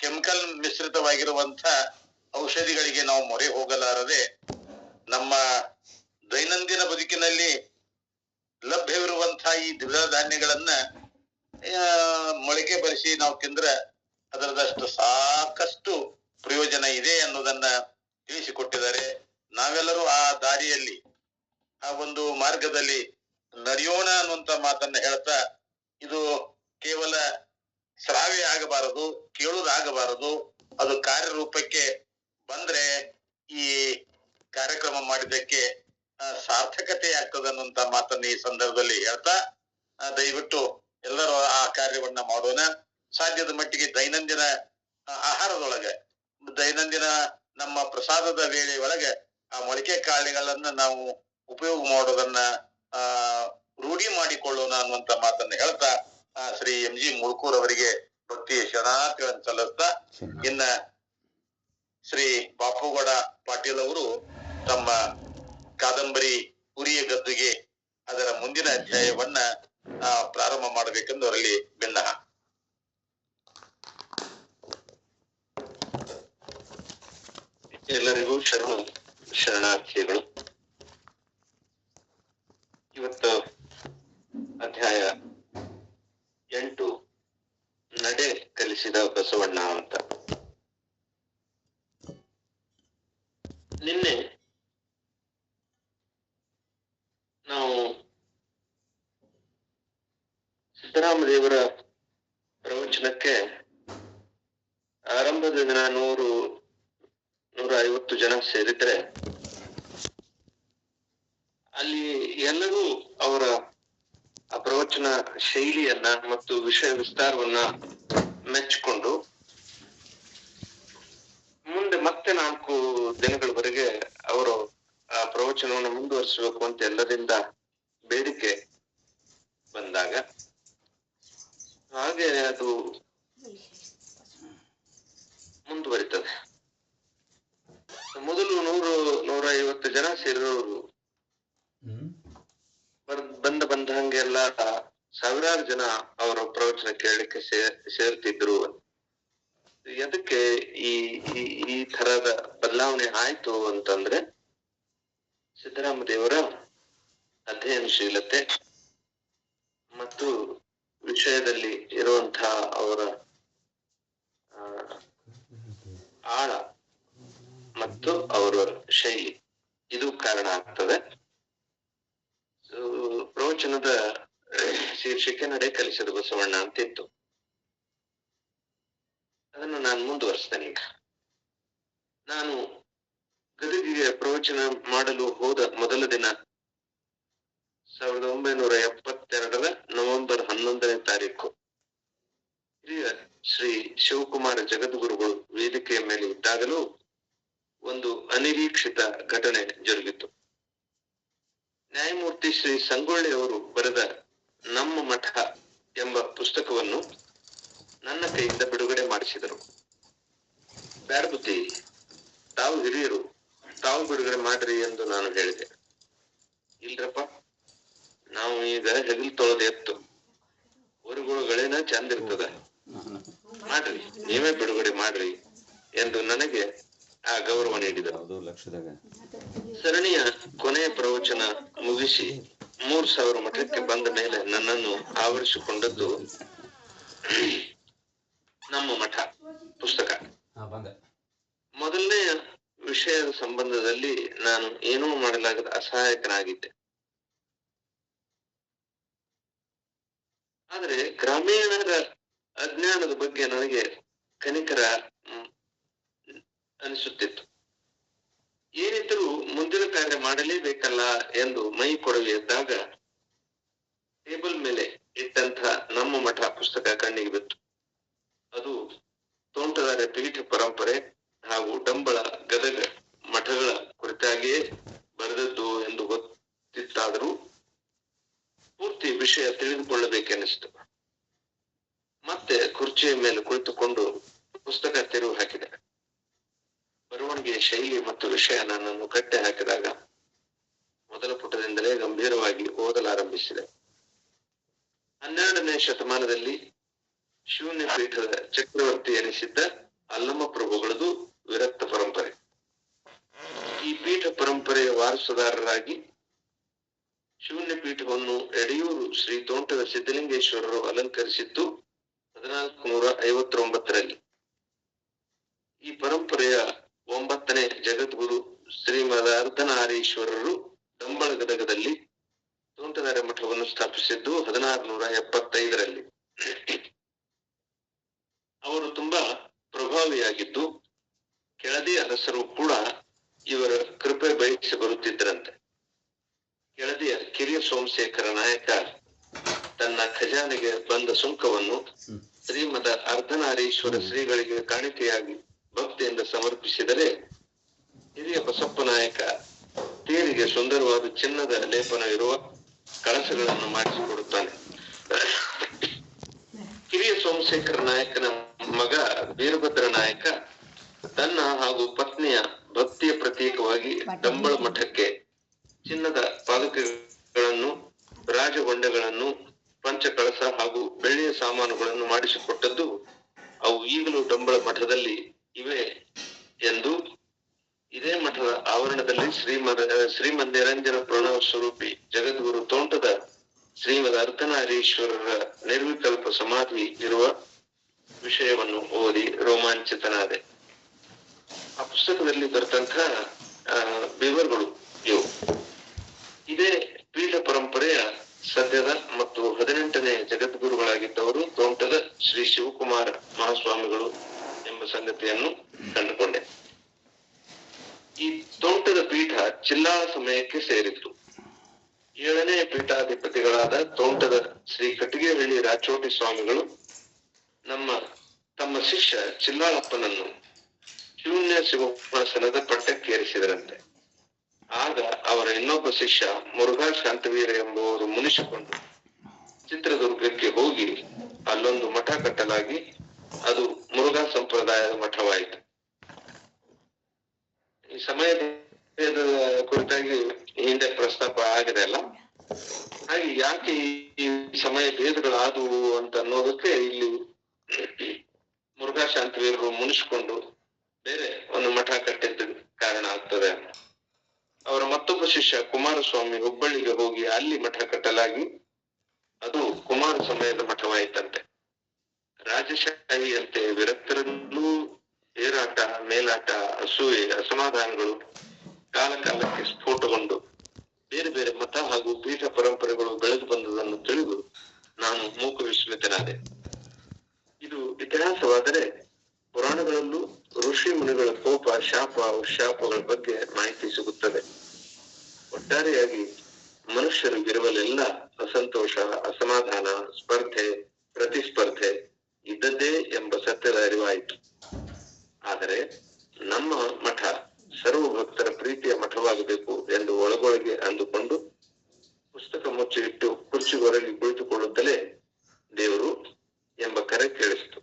ಕೆಮಿಕಲ್ ಮಿಶ್ರಿತವಾಗಿರುವಂತ ಔಷಧಿಗಳಿಗೆ ನಾವು ಮೊರೆ ಹೋಗಲಾರದೆ ನಮ್ಮ ದೈನಂದಿನ ಬದುಕಿನಲ್ಲಿ ಲಭ್ಯವಿರುವಂತಹ ಈ ದ್ವಿದಳ ಧಾನ್ಯಗಳನ್ನ ಮೊಳಕೆ ಬರಿಸಿ ನಾವು ತಿಂದ್ರೆ ಅದರದಷ್ಟು ಸಾಕಷ್ಟು ಪ್ರಯೋಜನ ಇದೆ ಅನ್ನೋದನ್ನ ತಿಳಿಸಿಕೊಟ್ಟಿದ್ದಾರೆ. ನಾವೆಲ್ಲರೂ ಆ ದಾರಿಯಲ್ಲಿ, ಆ ಒಂದು ಮಾರ್ಗದಲ್ಲಿ ನಡೆಯೋಣ ಅನ್ನುವಂತ ಮಾತನ್ನ ಹೇಳ್ತಾ, ಇದು ಕೇವಲ ಶ್ರಾವ್ಯ ಆಗಬಾರದು, ಕೇಳುವುದಾಗಬಾರದು, ಅದು ಕಾರ್ಯರೂಪಕ್ಕೆ ಬಂದ್ರೆ ಈ ಕಾರ್ಯಕ್ರಮ ಮಾಡಿದ್ದಕ್ಕೆ ಸಾರ್ಥಕತೆ ಆಗ್ತದೆ ಅನ್ನುವಂತ ಮಾತನ್ನ ಈ ಸಂದರ್ಭದಲ್ಲಿ ಹೇಳ್ತಾ, ದಯವಿಟ್ಟು ಎಲ್ಲರೂ ಆ ಕಾರ್ಯವನ್ನ ಮಾಡೋಣ. ಸಾಧ್ಯದ ಮಟ್ಟಿಗೆ ದೈನಂದಿನ ಆಹಾರದೊಳಗೆ, ದೈನಂದಿನ ನಮ್ಮ ಪ್ರಸಾದದ ವೇಳೆ ಒಳಗೆ ಆ ಮೊಳಕೆ ಕಾಳುಗಳನ್ನ ನಾವು ಉಪಯೋಗ ಮಾಡೋದನ್ನ ರೂಢಿ ಮಾಡಿಕೊಳ್ಳೋಣ ಅನ್ನುವಂತ ಮಾತನ್ನ ಹೇಳ್ತಾ ಶ್ರೀ MG ಮುಳುಕೂರ್ ಅವರಿಗೆ ಭಕ್ತಿಯ ಶರಣಾರ್ಥಿಗಳನ್ನು ಸಲ್ಲಿಸ್ತಾ, ಇನ್ನ ಶ್ರೀ ಬಾಪುಗೌಡ ಪಾಟೀಲ್ ಅವರು ತಮ್ಮ ಕಾದಂಬರಿ ಉರಿಯ ಗದ್ದುಗೆ ಅದರ ಮುಂದಿನ ಅಧ್ಯಾಯವನ್ನ ಪ್ರಾರಂಭ ಮಾಡಬೇಕೆಂದು ಅವರಲ್ಲಿ ಭಿನ್ನ. ಎಲ್ಲರಿಗೂ ಶರಣಾರ್ಥಿಗಳು. ಇವತ್ತು ಅಧ್ಯಾಯ 8 ನಡೆ ಕಲಿಸಿದ ಬಸವಣ್ಣ ಅಂತ. ನಿನ್ನೆ ನಾವು ಸಿದ್ದರಾಮದೇವರ ಪ್ರವಚನಕ್ಕೆ ಆರಂಭದ ದಿನ 100-150 ಜನ ಸೇರಿದ್ರೆ ಅಲ್ಲಿ ಎಲ್ಲರೂ ಅವರ ಆ ಪ್ರವಚನ ಶೈಲಿಯನ್ನ ಮತ್ತು ವಿಷಯ ವಿಸ್ತಾರವನ್ನ ಮೆಚ್ಚಿಕೊಂಡು ಮುಂದೆ ಮತ್ತೆ 4 ದಿನಗಳವರೆಗೆ ಅವರು ಆ ಪ್ರವಚನವನ್ನು ಮುಂದುವರಿಸಬೇಕು ಅಂತ ಎಲ್ಲರಿಂದ ಬೇಡಿಕೆ ಬಂದಾಗ ಹಾಗೆ ಅದು ಮುಂದುವರಿತದೆ. ಮೊದಲು 100-150 ಜನ ಸೇರಿರೋರು ಬಂದ ಹಂಗೆಲ್ಲ ಸಾವಿರಾರು ಜನ ಅವರ ಪ್ರವಚನ ಕೇಳಲಿಕ್ಕೆ ಸೇರ್ತಿದ್ರು. ಎದಕ್ಕೆ ಈ ತರದ ಬದಲಾವಣೆ ಆಯ್ತು ಅಂತಂದ್ರೆ ಸಿದ್ದರಾಮದೇವರ ಅಧ್ಯಯನಶೀಲತೆ ಮತ್ತು ವಿಷಯದಲ್ಲಿ ಇರುವಂತಹ ಅವರ ಆಳ ಮತ್ತು ಅವರ ಶೈಲಿ, ಇದು ಕಾರಣ ಆಗ್ತದೆ. ಪ್ರವಚನದ ಶೀರ್ಷಿಕೆ ನಡೆ ಕಲಿಸಿದ ಬಸವಣ್ಣ ಅಂತಿತ್ತು. ಅದನ್ನು ನಾನು ಮುಂದುವರಿಸ್ತೇನೆ. ಈಗ ನಾನು ಗದಗಿಗೆ ಪ್ರವಚನ ಮಾಡಲು ಹೋದ ಮೊದಲ ದಿನ 1972 ನವೆಂಬರ್ 11 ಹಿರಿಯ ಶ್ರೀ ಶಿವಕುಮಾರ ಜಗದ್ಗುರುಗಳು ವೇದಿಕೆಯ ಮೇಲೆ ಇದ್ದಾಗಲೂ ಒಂದು ಅನಿರೀಕ್ಷಿತ ಘಟನೆ ಜರುಗಿತು. ನ್ಯಾಯಮೂರ್ತಿ ಶ್ರೀ ಸಂಗೊಳ್ಳಿ ಅವರು ಬರೆದ ನಮ್ಮ ಮಠ ಎಂಬ ಪುಸ್ತಕವನ್ನು ನನ್ನ ಕೈಯಿಂದ ಬಿಡುಗಡೆ ಮಾಡಿಸಿದರು. ಬ್ಯಾಡಬುತ್ತಿ, ತಾವು ಹಿರಿಯರು, ತಾವು ಬಿಡುಗಡೆ ಮಾಡ್ರಿ ಎಂದು ನಾನು ಹೇಳಿದೆ. ಇಲ್ರಪ್ಪ, ನಾವು ಈಗ ಹೆಗಲು ತೊಳೆದು ಎತ್ತು, ಊರುಗಳೇನ ಚಂದ ಇರ್ತದ, ಮಾಡ್ರಿ, ನೀವೇ ಬಿಡುಗಡೆ ಮಾಡ್ರಿ ಎಂದು ನನಗೆ ಆ ಗೌರವ ನೀಡಿದರು. ಸರಣಿಯ ಕೊನೆಯ ಪ್ರವಚನ ಮುಗಿಸಿ 3000 ಮಠಕ್ಕೆ ಬಂದ ಮೇಲೆ ನನ್ನನ್ನು ಆವರಿಸಿಕೊಂಡದ್ದು ನಮ್ಮ ಮಠ ಪುಸ್ತಕ. ಮೊದಲನೇ ವಿಷಯದ ಸಂಬಂಧದಲ್ಲಿ ನಾನು ಏನೂ ಮಾಡಲಾಗದ ಅಸಹಾಯಕನಾಗಿದ್ದೆ. ಆದರೆ ಗ್ರಾಮೀಣರ ಅಜ್ಞಾನದ ಬಗ್ಗೆ ನನಗೆ ಕನಿಕರ ಅನಿಸುತ್ತಿತ್ತು. ಏನಿದ್ರೂ ಮುಂದಿನ ಕಾರ್ಯ ಮಾಡಲೇಬೇಕಲ್ಲ ಎಂದು ಮೈ ಕೊಡವಿ ಎದ್ದಾಗ ಟೇಬಲ್ ಮೇಲೆ ಇಟ್ಟಂತ ನಮ್ಮ ಮಠ ಪುಸ್ತಕ ಕಣ್ಣಿಗೆ ಬಿತ್ತು. ಅದು ತೋಂಟದಾರ್ಯ ಪೀಠ ಪರಂಪರೆ ಹಾಗೂ ಡಂಬಳ ಗದಗ ಮಠಗಳ ಕುರಿತಾಗಿಯೇ ಬರೆದದ್ದು ಎಂದು ಗೊತ್ತಿತ್ತಾದರೂ ಪೂರ್ತಿ ವಿಷಯ ತಿಳಿದುಕೊಳ್ಳಬೇಕೆನ್ನಿಸ್ತು. ಮತ್ತೆ ಕುರ್ಚಿಯ ಮೇಲೆ ಕುಳಿತುಕೊಂಡು ಪುಸ್ತಕ ತೆರವು ಹಾಕಿದೆ. ಬರವಣಿಗೆಯ ಶೈಲಿ ಮತ್ತು ವಿಷಯ ನನ್ನನ್ನು ಕಟ್ಟೆ ಹಾಕಿದಾಗ ಮೊದಲ ಪುಟದಿಂದಲೇ ಗಂಭೀರವಾಗಿ ಓದಲಾರಂಭಿಸಿದೆ. 12ನೇ ಶತಮಾನದಲ್ಲಿ ಶೂನ್ಯ ಪೀಠದ ಚಕ್ರವರ್ತಿ ಎನಿಸಿದ್ದ ಅಲ್ಲಮ ಪ್ರಭುಗಳದು ವಿರಕ್ತ ಪರಂಪರೆ. ಈ ಪೀಠ ಪರಂಪರೆಯ ವಾರಸುದಾರರಾಗಿ ಶೂನ್ಯ ಪೀಠವನ್ನು ಎಡೆಯೂರು ಶ್ರೀ ತೋಂಟದ ಸಿದ್ಧಲಿಂಗೇಶ್ವರರು ಅಲಂಕರಿಸಿದ್ದು 1459ರಲ್ಲಿ. ಈ ಪರಂಪರೆಯ 9ನೇ ಜಗದ್ಗುರು ಶ್ರೀಮದ್ ಅರ್ಧನಾರೀಶ್ವರರು ಡಂಬಳ ಗದಗದಲ್ಲಿ ತೋಂಟದಾರ್ಯ ಮಠವನ್ನು ಸ್ಥಾಪಿಸಿದ್ದು 1675ರಲ್ಲಿ. ಅವರು ತುಂಬಾ ಪ್ರಭಾವಿಯಾಗಿದ್ದು ಕೆಳದಿ ಅರಸರು ಕೂಡ ಇವರ ಕೃಪೆ ಬಯಸಿ ಬರುತ್ತಿದ್ದರಂತೆ. ಕೆಳದಿಯ ಕಿರಿಯ ಸೋಮಶೇಖರ ನಾಯಕ ತನ್ನ ಖಜಾನೆಗೆ ಬಂದ ಸುಂಕವನ್ನು ಶ್ರೀಮದ ಅರ್ಧನಾರೀಶ್ವರ ಶ್ರೀಗಳಿಗೆ ಕಾಣಿಕೆಯಾಗಿ ಭಕ್ತಿಯಿಂದ ಸಮರ್ಪಿಸಿದರೆ, ಹಿರಿಯ ಬಸಪ್ಪ ನಾಯಕ ತೇರಿಗೆ ಸುಂದರವಾದ ಚಿನ್ನದ ಲೇಪನ ಇರುವ ಕಳಸಗಳನ್ನು ಮಾಡಿಸಿಕೊಡುತ್ತಾನೆ. ಕಿರಿಯ ಸೋಮಶೇಖರ ನಾಯಕನ ಮಗ ವೀರಭದ್ರ ನಾಯಕ ತನ್ನ ಹಾಗೂ ಪತ್ನಿಯ ಭಕ್ತಿಯ ಪ್ರತೀಕವಾಗಿ ಡಂಬಳ ಮಠಕ್ಕೆ ಚಿನ್ನದ ಪಾದಕಗಳನ್ನು, ರಾಜಗೊಂಡೆಗಳನ್ನು, ಪಂಚಕಳಸ ಹಾಗೂ ಬೆಳ್ಳಿಯ ಸಾಮಾನುಗಳನ್ನು ಮಾಡಿಸಿಕೊಟ್ಟದ್ದು ಅವು ಈಗಲೂ ಡಂಬಳ ಮಠದಲ್ಲಿ ಇವೆ ಎಂದು ಇದೇ ಮಠದ ಆವರಣದಲ್ಲಿ ಶ್ರೀಮಂದಿರಂಜನ ಪ್ರಣವ ಸ್ವರೂಪಿ ಜಗದ್ಗುರು ತೋಂಟದ ಶ್ರೀಮದ್ ಅರ್ಧನಾರೀಶ್ವರರ ನಿರ್ವಿಕಲ್ಪ ಸಮಾಧಿ ಇರುವ ವಿಷಯವನ್ನು ಓದಿ ರೋಮಾಂಚಿತನಾದೆ. ಆ ಪುಸ್ತಕದಲ್ಲಿ ಬರ್ತಂತ ವಿವರಗಳು ಇವು. ಇದೇ ಪೀಠ ಪರಂಪರೆಯ ಸದ್ಯದ ಮತ್ತು 18ನೇ ಜಗದ್ಗುರುಗಳಾಗಿದ್ದವರು ತೋಂಟದ ಶ್ರೀ ಶಿವಕುಮಾರ ಮಹಾಸ್ವಾಮಿಗಳು ಎಂಬ ಸಂಗತಿಯನ್ನು ಕಂಡುಕೊಂಡೆ. ಈ ತೋಂಟದ ಪೀಠ ಚಿಲ್ಲಾಳ ಸಮಯಕ್ಕೆ ಸೇರಿತ್ತು. 7ನೇ ಪೀಠಾಧಿಪತಿಗಳಾದ ತೋಂಟದ ಶ್ರೀ ಕಟ್ಟಿಗೆಹಳ್ಳಿ ರಾಚೋಟಿ ಸ್ವಾಮಿಗಳು ತಮ್ಮ ಶಿಷ್ಯ ಚಿಲ್ಲಾಳಪ್ಪನನ್ನು ಶೂನ್ಯ ಸಿಂಹಾಸನದ ಪಟ್ಟಕ್ಕೇರಿಸಿದರಂತೆ. ಆಗ ಅವರ ಇನ್ನೊಬ್ಬ ಶಿಷ್ಯ ಮುರುಘಾ ಶಾಂತವೀರ ಎಂಬುವರು ಮುನಿಸಿಕೊಂಡು ಚಿತ್ರದುರ್ಗಕ್ಕೆ ಹೋಗಿ ಅಲ್ಲೊಂದು ಮಠ ಕಟ್ಟಲಾಗಿ ಅದು ಮುರುಘಾ ಸಂಪ್ರದಾಯದ ಮಠವಾಯಿತು. ಈ ಸಮಯದ ಕುರಿತಾಗಿ ಹಿಂದೆ ಪ್ರಸ್ತಾಪ ಆಗಿದೆ ಅಲ್ಲ, ಹಾಗೆ ಯಾಕೆ ಈ ಸಮಯ ಭೇದಗಳಾದವು ಅಂತ ಅನ್ನೋದಕ್ಕೆ ಇಲ್ಲಿ ಮುರುಘಾ ಶಾಂತವೀರರು ಮುನಿಸ್ಕೊಂಡು ಬೇರೆ ಒಂದು ಮಠ ಕಟ್ಟಿದ್ದ ಕಾರಣ ಆಗ್ತದೆ. ಅವರ ಮತ್ತೊಬ್ಬ ಶಿಷ್ಯ ಕುಮಾರಸ್ವಾಮಿ ಹುಬ್ಬಳ್ಳಿಗೆ ಹೋಗಿ ಅಲ್ಲಿ ಮಠ ಕಟ್ಟಲಾಗಿ ಅದು ಕುಮಾರ ಸಮಯದ ಮಠವಾಯಿತಂತೆ. ರಾಜಶಾಹಿಯಂತೆ ವಿರಕ್ತರಲ್ಲೂ ಏರಾಟ, ಮೇಲಾಟ, ಅಸೂಯೆ, ಅಸಮಾಧಾನಗಳು ಕಾಲ ಕಾಲಕ್ಕೆ ಸ್ಫೋಟಗೊಂಡು ಬೇರೆ ಬೇರೆ ಮತ ಹಾಗೂ ಪೀಠ ಪರಂಪರೆಗಳು ಬೆಳೆದು ಬಂದುದನ್ನು ತಿಳಿದು ನಾನು ಮೂಕ ವಿಸ್ಮಿತನಾದೆ. ಇದು ಇತಿಹಾಸವಾದರೆ ಪುರಾಣಗಳಲ್ಲೂ ಋಷಿ ಮುನಿಗಳ ಕೋಪ, ಶಾಪ, ಶಾಪಗಳ ಬಗ್ಗೆ ಮಾಹಿತಿ ಸಿಗುತ್ತದೆ. ಒಟ್ಟಾರೆಯಾಗಿ ಮನುಷ್ಯರು ಇರುವಲ್ಲೆಲ್ಲ ಅಸಂತೋಷ, ಅಸಮಾಧಾನ, ಸ್ಪರ್ಧೆ, ಪ್ರತಿಸ್ಪರ್ಧೆ ಇದ್ದದ್ದೇ ಎಂಬ ಸತ್ಯದ ಅರಿವಾಯಿತು. ಆದರೆ ನಮ್ಮ ಮಠ ಸರ್ವ ಭಕ್ತರ ಪ್ರೀತಿಯ ಮಠವಾಗಬೇಕು ಎಂದು ಒಳಗೊಳಗೆ ಅಂದುಕೊಂಡು ಪುಸ್ತಕ ಮುಚ್ಚಿಟ್ಟು ಕುರ್ಚಿಗೊರಗಿ ಕುಳಿತುಕೊಳ್ಳುತ್ತಲೇ ದೇವರು ಎಂಬ ಕರೆ ಕೇಳಿಸಿತು.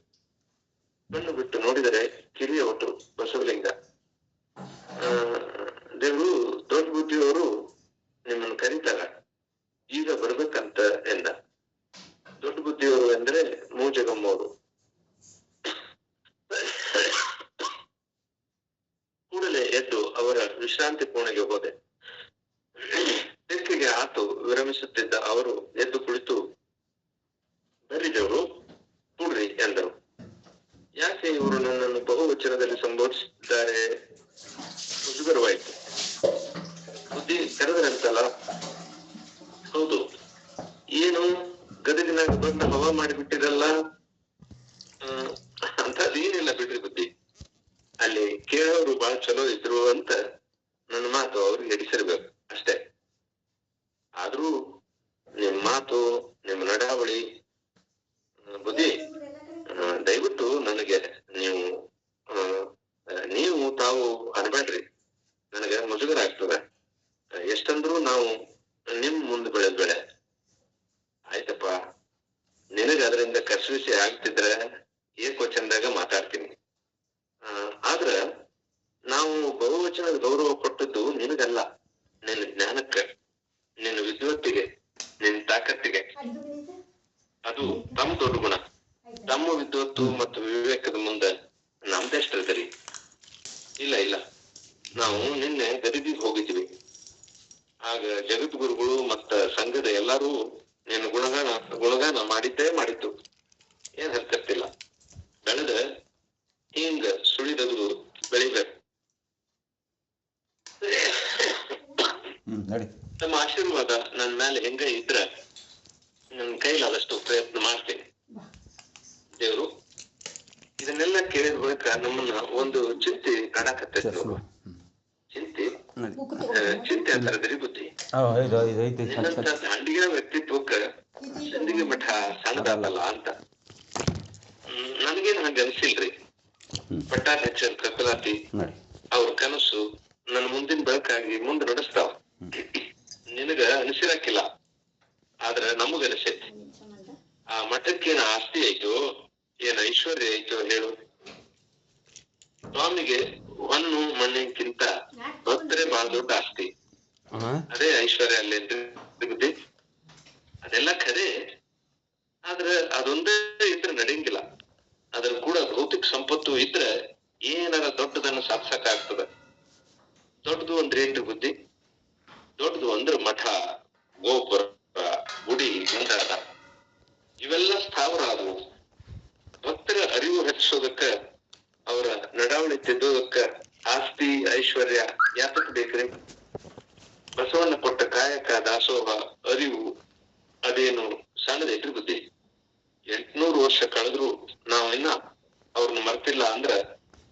ಕಣ್ಣು ಬಿಟ್ಟು ನೋಡಿದರೆ ಕಿರಿಯ ಒಟ್ಟು ಬಸವಲಿಂಗ. ದೇವರು ದೊಡ್ಡ ಬುದ್ಧಿಯವರು ನಿಮ್ಮನ್ನು ಕರೀತಾರ, ಈಗ ಬರ್ಬೇಕಂತ ಎಂದ. ದೊಡ್ಡ ಬುದ್ಧಿಯವರು ಎಂದ್ರೆ ಮೂಜಗಮ್ಮವರು. ಕೂಡಲೇ ಎದ್ದು ಅವರ ವಿಶ್ರಾಂತಿ ಕೋಣೆಗೆ ಹೋದೆ. ತೆಕ್ಕೆಗೆ ಆತು ವಿರಮಿಸುತ್ತಿದ್ದ ಅವರು ಎದ್ದು ಕುಳಿತು, ಬರಿದವರು ಕೂಡ್ರಿ ಎಂದರು. ಯಾಕೆ ಇವರು ನನ್ನನ್ನು ಬಹುವಚನದಲ್ಲಿ ಸಂಬೋಧಿಸಿದ್ದಾರೆ? ಮುಜುಗರವಾಯಿತು. ಬುದ್ಧಿ ಕರೆದರಂತಲ್ಲ. ಹೌದು, ಏನು ಗದಗಿನಾಗ ದೊಡ್ಡ ಹವಾ ಮಾಡಿಬಿಟ್ಟಿರಲ್ಲ ಅಂತ ಅದೇನಿಲ್ಲ ಬಿಡ್ರಿ ಬುದ್ಧಿ. ಅಲ್ಲಿ ಕೇಳೋರು ಬಹಳ ಚಲೋ ಇದ್ರು ಅಂತ ನನ್ನ ಮಾತು ಅವ್ರಿಗೆ ಹಿಡಿಸಿರ್ಬೇಕು ಅಷ್ಟೇ. ಆದ್ರೂ ನಿಮ್ ಮಾತು, ನಿಮ್ ನಡಾವಳಿ, ಬುದ್ಧಿ ದಯವಿಟ್ಟು ನನಗೆ ನೀವು ತಾವು ಅನ್ಬೇಡ್ರಿ. ನನಗೆ ಮುಜುಗರ ಆಗ್ತದೆ. ಎಷ್ಟಂದ್ರು ನಾವು ನಿಮ್ ಮುಂದೆ ಬೆಳೆದ್ ಬೆಳೆ ಆಯ್ತಪ್ಪ. ನಿನಗ ಅದರಿಂದ ಕರ್ಸಿಸಿ ಆಗ್ತಿದ್ರೆ ಏಕವಚನದಾಗ ಮಾತಾಡ್ತೀನಿ. ಆದ್ರ ನಾವು ಬಹುವಚನದ ಗೌರವ ಕೊಟ್ಟದ್ದು ನಿನಗಲ್ಲ, ನಿನ್ನ ಜ್ಞಾನಕ್ಕೆ, ನಿನ್ನ ವಿದ್ವತ್ತಿಗೆ, ನಿನ್ನ ತಾಕತ್ತಿಗೆ. ಅದು ತಮ್ಮ ದೊಡ್ಡ ಗುಣ. ತಮ್ಮ ವಿದ್ವತ್ತು ಮತ್ತು ವಿವೇಕದ ಮುಂದೆ ನಮ್ದೆಷ್ಟಿರ್ತರಿ? ಇಲ್ಲ. ನಾವು ನಿನ್ನೆ ಗದಗಿಗೆ ಹೋಗಿದ್ವಿ. ಆಗ ಜಗದ್ಗುರುಗಳು ಮತ್ತ ಸಂಘದ ಎಲ್ಲಾರು ನಿನ್ನ ಗುಣಗಾನ ಮಾಡಿದ್ದು ಏನ್ ಹರ್ಕತ್ತಿಲ್ಲ. ಬೆಳೆದ ಹಿಂಗ ಸುಳಿದದು ಬೆಳಿಬೇಕು. ತಮ್ಮ ಆಶೀರ್ವಾದ ನನ್ ಮೇಲೆ ಹೆಂಗ ಇದ್ರ ನನ್ ಕೈಲಾದಷ್ಟು ಪ್ರಯತ್ನ ಮಾಡ್ತೇನೆ. ದೇವ್ರು ಇದನ್ನೆಲ್ಲ ಕೇಳಿದ ಬಳಿಕ ನಮ್ಮನ್ನ ಒಂದು ಚಿಂತೆ ಕಾಡಕತ್ತಿದ್ರು. ಚಿಂತೆ ಅಂತಾರದ್ರಿ ಬುದ್ಧಿ. ನಿನ್ನಂತ ದಾಂಡಿಗ ವ್ಯಕ್ತಿತ್ವಕ್ಕ ಸಂದಿಗೆ ಮಠ ಸಣ್ಣದಲ್ಲ ಅಂತ ನನ್ಗೇನ್ ಹಂಗ ಅನ್ಸಿಲ್ರಿ. ಪಟ್ಟಾಧ್ಯಕ್ಷರ ಕಕ್ಕಲಾತಿ ಅವ್ರ ಕನಸು ನನ್ ಮುಂದಿನ ಬೆಳಕಾಗಿ ಮುಂದೆ ನಡೆಸ್ತಾವ. ನಿನಗ ಅನಿಸಿರಕ್ಕಿಲ್ಲ, ಆದ್ರ ನಮಗ ಅನಿಸೈತಿ. ಆ ಮಠಕ್ಕೇನ ಆಸ್ತಿ ಆಯ್ತು, ಏನ್ ಐಶ್ವರ್ಯ ಆಯ್ತು ಹೇಳು? ಸ್ವಾಮಿಗೆ ಹೊನ್ನು ಮಣ್ಣಿನಕ್ಕಿಂತ ಭಕ್ತರೇ ಬಹಳ ದೊಡ್ಡ ಆಸ್ತಿ. ಅದೇ ಐಶ್ವರ್ಯ ಅಲ್ಲೇನ್ರಿ? ಅದೆಲ್ಲ ಖರೆ. ಆದ್ರ ಅದೊಂದೇ ಇದ್ರೆ ನಡೆಯಂಗಿಲ್ಲ. ಅದ್ರ ಕೂಡ ಭೌತಿಕ ಸಂಪತ್ತು ಇದ್ರೆ ಏನಾರ ದೊಡ್ಡದನ್ನ ಸಾಧಿಸಕ್ ಆಗ್ತದ. ದೊಡ್ಡದು ಅಂದ್ರೆ ಏನ್ರಿ ಬುದ್ಧಿ? ದೊಡ್ಡದು ಅಂದ್ರೆ ಮಠ, ಗೋಪುರ, ಗುಡಿ, ಮಂದಾರ ಇವೆಲ್ಲ ಸ್ಥಾವರ ಆದವು. ಭಕ್ತರ ಅರಿವು ಹೆಚ್ಚಿಸೋದಕ್ಕ, ಅವರ ನಡಾವಳಿ ತಿದ್ದೋದಕ್ಕ ಆಸ್ತಿ ಐಶ್ವರ್ಯ ಯಾತಕ್ ಬೇಕ್ರಿ? ಬಸವಣ್ಣ ಕೊಟ್ಟ ಕಾಯಕ, ದಾಸೋಹ, ಅರಿವು ಅದೇನು ಸಣ್ಣದೈತ್ರಿ ಬುದ್ಧಿ? 800 ವರ್ಷ ಕಳೆದ್ರು ನಾವಿನ್ನ ಅವ್ರನ್ನ ಮರ್ತಿಲ್ಲ ಅಂದ್ರ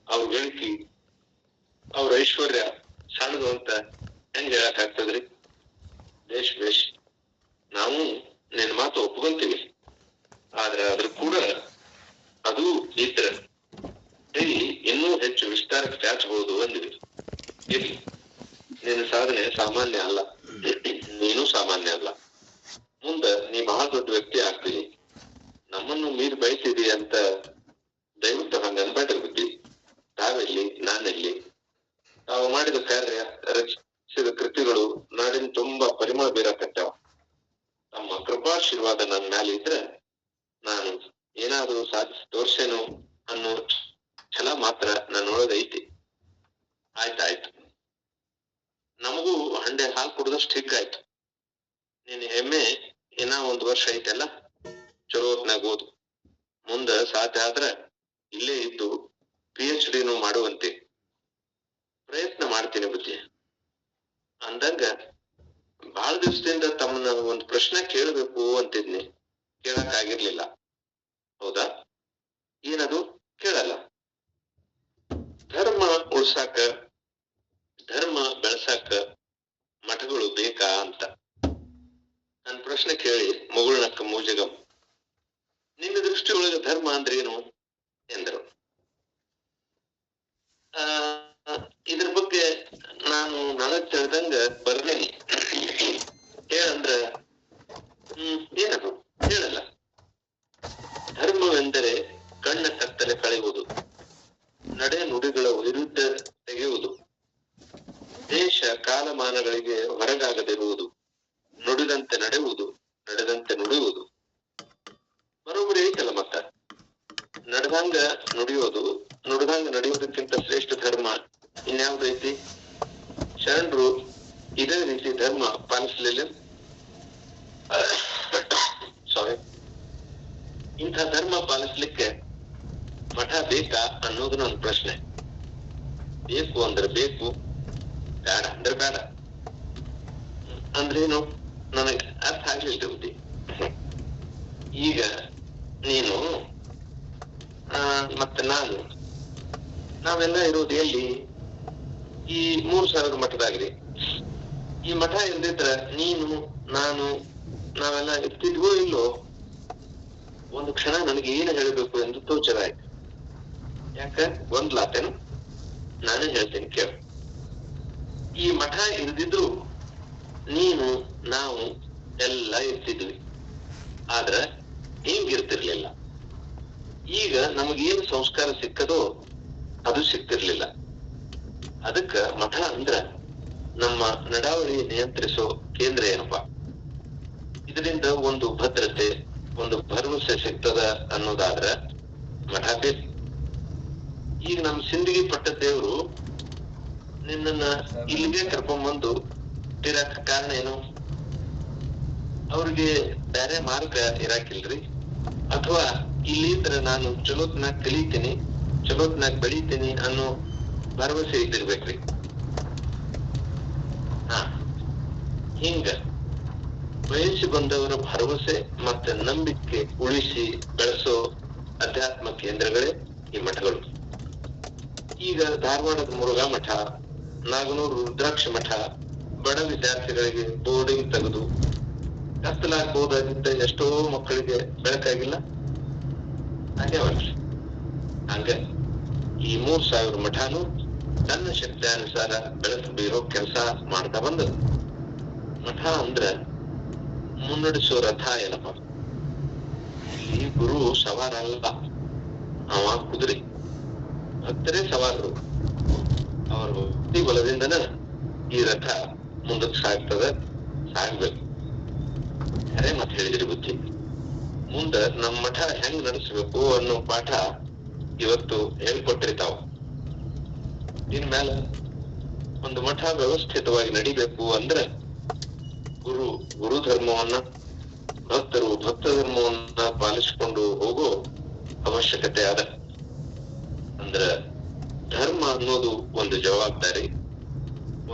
ಅವ್ರ ಗಳಿಕೆ, ಅವ್ರ ಐಶ್ವರ್ಯ ಸಣ್ಣದು ಅಂತ ಹೆಂಗ್ ಹೇಳಕ್ ಆಗ್ತದ್ರಿ? ಬೇಷ್ ನಾವು ನಿನ್ನ ಮಾತು ಒಪ್ಕೊಂತೀವಿ. ಆದ್ರ ಅದ್ರ ಕೂಡ ಅದು ಇದ್ರ ಇನ್ನೂ ಹೆಚ್ಚು ವಿಸ್ತಾರಕ್ಕೆ ಚಾಚಬಹುದು ಅಂದ್ವಿ. ಇರ್ಲಿ, ನಿನ್ನ ಸಾಧನೆ ಸಾಮಾನ್ಯ ಅಲ್ಲ, ನೀನು ಸಾಮಾನ್ಯ ಅಲ್ಲ. ಮುಂದ ನೀ ಬಹಳ ದೊಡ್ಡ ವ್ಯಕ್ತಿ ಆಗ್ತೀನಿ. ನಮ್ಮನ್ನು ಮೀರಿ ಬಯಸಿದಿ ಅಂತ ದಯವಿಟ್ಟು ಹಂಗ ಅನ್ಬೇಡ್ರಿ ಬುದ್ಧಿ. ತಾವೆಲ್ಲಿ, ನಾನೆಲ್ಲಿ? ತಾವು ಮಾಡಿದ ಕಾರ್ಯ, ರಚಿಸಿದ ಕೃತಿಗಳು ನಾಡಿನ ತುಂಬಾ ಪರಿಮಳ ಬೀರಕತ್ತಾವ. ತಮ್ಮ ಕೃಪಾಶೀರ್ವಾದ ನನ್ನ ಮ್ಯಾಲ ಇದ್ರೆ ನಾನು ಏನಾದ್ರು ಸಾಧಿಸಿ ತೋರ್ಸೇನು ಅನ್ನೋ ಛಲ ಮಾತ್ರ ನನ್ನೊಳಗೈತಿ. ಆಯ್ತಾಯ್ತು, ನಮಗೂ ಹಂಡೆ ಹಾಲು ಕುಡ್ದಷ್ಟು ಹಿಗ್ಗಾಯ್ತು. ನಿನ್ನ ಹೆಮ್ಮೆ ಇನ್ನ 1 ವರ್ಷ ಐತೆಲ್ಲ, ಚಲೋ ಹೊತ್ನಾಗ ಓದು. ಮುಂದ ಸಾಧ್ಯ ಆದ್ರ ಇಲ್ಲೇ ಇದ್ದು PhD ಮಾಡುವಂತೆ ಪ್ರಯತ್ನ ಮಾಡ್ತೀನಿ ಬುದ್ಧಿ. ಅಂದಂಗ ಬಹಳ ದಿವಸದಿಂದ ತಮ್ಮನ್ನ ಒಂದು ಪ್ರಶ್ನೆ ಕೇಳಬೇಕು ಅಂತಿದ್ನಿ, ಕೇಳಕ್ ಆಗಿರ್ಲಿಲ್ಲ. ಹೌದಾ? ಏನದು? ಕೇಳಲ್ಲ. ಧರ್ಮ ಉಳ್ಸಾಕ, ಧರ್ಮ ಬೆಳಸಾಕ ಮಠಗಳು ಬೇಕಾ ಅಂತ ನನ್ ಪ್ರಶ್ನೆ ಕೇಳಿ ಮುಗುಳ್ನಕ್ಕ ಮೂಜಗಂ, ನಿನ್ನ ದೃಷ್ಟಿಯೊಳಗೆ ಧರ್ಮ ಅಂದ್ರೆ ಏನು ಎಂದರು. ಇದ್ರ ಬಗ್ಗೆ ನಾನು ನನಗ್ ತಿಳಿದಂಗ ಬರ್ಲೇನಿ. ಹೇಳಂದ್ರ ಏನದು? ಹೇಳಲ್ಲ. ಧರ್ಮವೆಂದರೆ ಕಣ್ಣ ಕತ್ತಲೆ ಕಳೆಯುವುದು, ನಡೆ ನುಡಿಗಳ ವಿರುದ್ಧ ತೆಗೆಯುವುದು, ದೇಶ ಕಾಲಮಾನಗಳಿಗೆ ಹೊರಗಾಗದಿರುವುದು, ನುಡಿದಂತೆ ನಡೆಯುವುದು, ನಡೆದಂತೆ ನುಡಿಯುವುದು. ಬರೋಬ್ಬರಿ ಐತಲ್ಲ ಮತ್ತ? ನಡೆದಂಗ ನುಡಿಯೋದು, ನುಡಿದಂಗ ನಡೆಯೋದಕ್ಕಿಂತ ಶ್ರೇಷ್ಠ ಧರ್ಮ ಇನ್ಯಾವುದೈತಿ? ಶರಣರು ಇದೇ ರೀತಿ ಧರ್ಮ ಪಾಲಿಸಲಿಲ್ಲ. ಸಾರಿ, ಇಂಥ ಧರ್ಮ ಪಾಲಿಸ್ಲಿಕ್ಕೆ ಮಠ ಬೇಕಾ ಅನ್ನೋದು ನನ್ನ ಪ್ರಶ್ನೆ. ಬೇಕು ಅಂದ್ರೆ ಬೇಕು, ಬೇಡ ಅಂದ್ರೆ ಬೇಡ. ಅಂದ್ರೇನು ನನಗೆ ಅರ್ಥ ಆಗ್ಲಿಲ್ಲ ಬುದ್ಧಿ. ಈಗ ನೀನು ಮತ್ತೆ ನಾನು ನಾವೆಲ್ಲ ಇರೋದು ಎಲ್ಲಿ? ಈ 3000 ಮಠದಾಗ್ರಿ. ಈ ಮಠ ಇಲ್ದಿದ್ರ ನೀನು ನಾನು ನಾವೆಲ್ಲ ಇರ್ತಿದ್ವೋ ಇಲ್ಲೋ? ಒಂದು ಕ್ಷಣ ನನಗೆ ಏನು ಹೇಳಬೇಕು ಎಂದು ತೋಚದ ಆಯ್ತು. ಯಾಕ ಗೊಂದ್ಲಾತೇನು? ನಾನೇ ಹೇಳ್ತೇನೆ ಕೇಳು. ಈ ಮಠ ಇಲ್ದಿದ್ರು ನೀನು ನಾವು ಎಲ್ಲ ಇರ್ತಿದ್ವಿ, ಆದ್ರ ಹಿಂಗಿರ್ತಿರ್ಲಿಲ್ಲ. ಈಗ ನಮಗೇನು ಸಂಸ್ಕಾರ ಸಿಕ್ಕದೋ ಅದು ಸಿಕ್ತಿರ್ಲಿಲ್ಲ. ಅದಕ್ಕ ಮಠ ಅಂದ್ರ ನಮ್ಮ ನಡಾವಳಿ ನಿಯಂತ್ರಿಸೋ ಕೇಂದ್ರ ಏನಪ್ಪಾ. ಇದರಿಂದ ಒಂದು ಭದ್ರತೆ, ಒಂದು ಭರವಸೆ ಸಿಗ್ತದ ಅನ್ನೋದಾದ್ರ ಮಠ ಬೇಕು. ಈಗ ನಮ್ ಸಿಂದಗಿ ಪಟ್ಟ ದೇವ್ರು ನಿನ್ನನ್ನ ಇಲ್ಲಿಗೆ ಕರ್ಕೊಂಡ್ಬಂದು ಇರಾಕ ಕಾರಣ ಏನು? ಅವ್ರಿಗೆ ಬೇರೆ ಮಾರ್ಗ ಇರಾಕಿಲ್ರಿ? ಅಥವಾ ಇಲ್ಲಿಂದ್ರ ನಾನು ಚಲೋತ್ನಾಗ ಕಲಿತೀನಿ, ಚಲೋತ್ನಾಗ ಬೆಳಿತೀನಿ ಅನ್ನೋ ಭರವಸೆ ಇದ್ದಿರ್ಬೇಕ್ರಿ. ಹಿಂಗ ಬಯಸಿ ಬಂದವರ ಭರವಸೆ ಮತ್ತೆ ನಂಬಿಕೆ ಉಳಿಸಿ ಬೆಳೆಸೋ ಅಧ್ಯಾತ್ಮ ಕೇಂದ್ರಗಳೇ ಈ ಮಠಗಳು. ಈಗ ಧಾರವಾಡದ ಮುರುಘಾ ಮಠ, ನಾಗನೂರು ರುದ್ರಾಕ್ಷ ಮಠ ಬಡ ವಿದ್ಯಾರ್ಥಿಗಳಿಗೆ ಬೋರ್ಡಿಂಗ್ ತೆಗೆದು ಕತ್ತಲಾಗಬಹುದಾಗಿದ್ದ ಎಷ್ಟೋ ಮಕ್ಕಳಿಗೆ ಬೆಳಕಾಗಿಲ್ಲ ಆಗ್ಯಾವಲ್ರಿ. ಹಂಗ ಈ 3000 ಮಠನು ತನ್ನ ಶಕ್ತಿಯಾನುಸಾರ ಬೆಳೆಸಬೇರೋ ಕೆಲಸ ಮಾಡ್ತಾ ಬಂದದು. ಮಠ ಅಂದ್ರ ಮುನ್ನಡೆಸೋ ರಥ ಏನಪ್ಪ. ಇಲ್ಲಿ ಗುರು ಸವಾರ ಅಲ್ಲ, ಅವ ಕುದುರೆ, ಭಕ್ತರೇ ಸವಾರರು. ಅವರ ಭಕ್ತಿ ಬಲದಿಂದನ ಈ ರಥ ಮುಂದಕ್ಕೆ ಸಾಗ್ಬೇಕು. ಖರೆ ಮತ್ ಹೇಳಿದ್ರಿ ಬುದ್ಧಿ. ಮುಂದ ನಮ್ ಮಠ ಹೆಂಗ್ ನಡೆಸ್ಬೇಕು ಅನ್ನೋ ಪಾಠ ಇವತ್ತು ಹೇಳ್ಕೊಟ್ಟಿರ್ತಾವ. ಇನ್ಮೇಲ ಒಂದು ಮಠ ವ್ಯವಸ್ಥಿತವಾಗಿ ನಡಿಬೇಕು ಅಂದ್ರ ಗುರು ಧರ್ಮವನ್ನ, ಭಕ್ತರು ಭಕ್ತ ಧರ್ಮವನ್ನ ಪಾಲಿಸಿಕೊಂಡು ಹೋಗೋ ಅವಶ್ಯಕತೆ ಅದ. ಅಂದ್ರ ಧರ್ಮ ಅನ್ನೋದು ಒಂದು ಜವಾಬ್ದಾರಿ,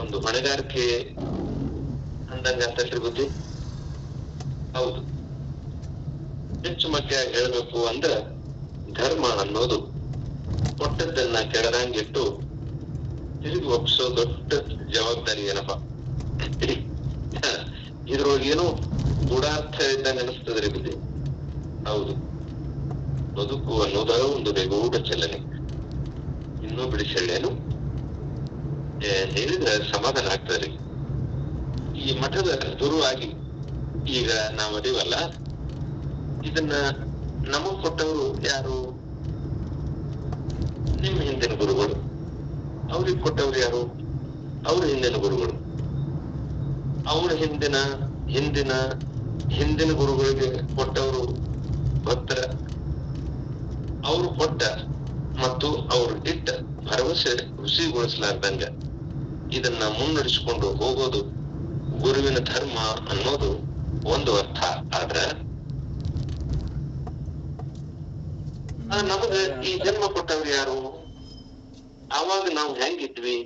ಒಂದು ಹೊಣೆಗಾರಿಕೆ ಅಂದಂಗ ಅಂತಲ್ರಿ ಬುದ್ಧಿ. ಹೌದು, ಹೆಚ್ಚು ಮಟ್ಟಿಯಾಗಿ ಹೇಳ್ಬೇಕು ಅಂದ್ರ ಧರ್ಮ ಅನ್ನೋದು ಕೊಟ್ಟದ್ದನ್ನ ಕೆಡದಂಗಿಟ್ಟು ತಿರುಗಿ ಒಪ್ಪಿಸೋ ದೊಡ್ಡ ಜವಾಬ್ದಾರಿ ಏನಪ್ಪ. ಇದ್ರೊಳಗೇನು ಗೂಢಾರ್ಥ ಇದ್ದಂಗ ಅನಿಸ್ತದ್ರಿ ಬುದ್ಧಿ. ಹೌದು, ಬದುಕು ಅನ್ನೋದ ಒಂದು ಬೇಗೂಢ ಚಲನೆ. ಇನ್ನೂ ಬಿಡಿಸಳ್ಳೇನು ಹೇಳಿದ್ರೆ ಸಮಾಧಾನ ಆಗ್ತದ್ರಿ. ಈ ಮಠದ ಗುರುವಾಗಿ ಈಗ ನಾವ್ ಅದೀವಲ್ಲ, ಇದನ್ನ ನಮಗ್ ಕೊಟ್ಟವರು ಯಾರು? ನಿಮ್ಮ ಹಿಂದಿನ ಗುರುಗಳು. ಅವ್ರಿಗೆ ಕೊಟ್ಟವ್ರು ಯಾರು? ಅವ್ರ ಹಿಂದಿನ ಗುರುಗಳು. ಅವ್ರ ಹಿಂದಿನ ಗುರುಗಳಿಗೆ ಕೊಟ್ಟವರು ಭಕ್ತರ. ಅವ್ರು ಕೊಟ್ಟ ಮತ್ತು ಅವ್ರು ಇಟ್ಟ ಭರವಸೆ ಹುಸಿಗೊಳಿಸ್ಲಾರ್ದಂಗ ಇದನ್ನ ಮುನ್ನಡೆಸಿಕೊಂಡು ಹೋಗೋದು ಗುರುವಿನ ಧರ್ಮ ಅನ್ನೋದು ಒಂದು ಅರ್ಥ. ಆದ್ರ ನಮಗ ಈ ಜನ್ಮ ಕೊಟ್ಟವ್ರು ಯಾರು? ಆವಾಗ ನಾವು ಹೆಂಗಿದ್ವಿ,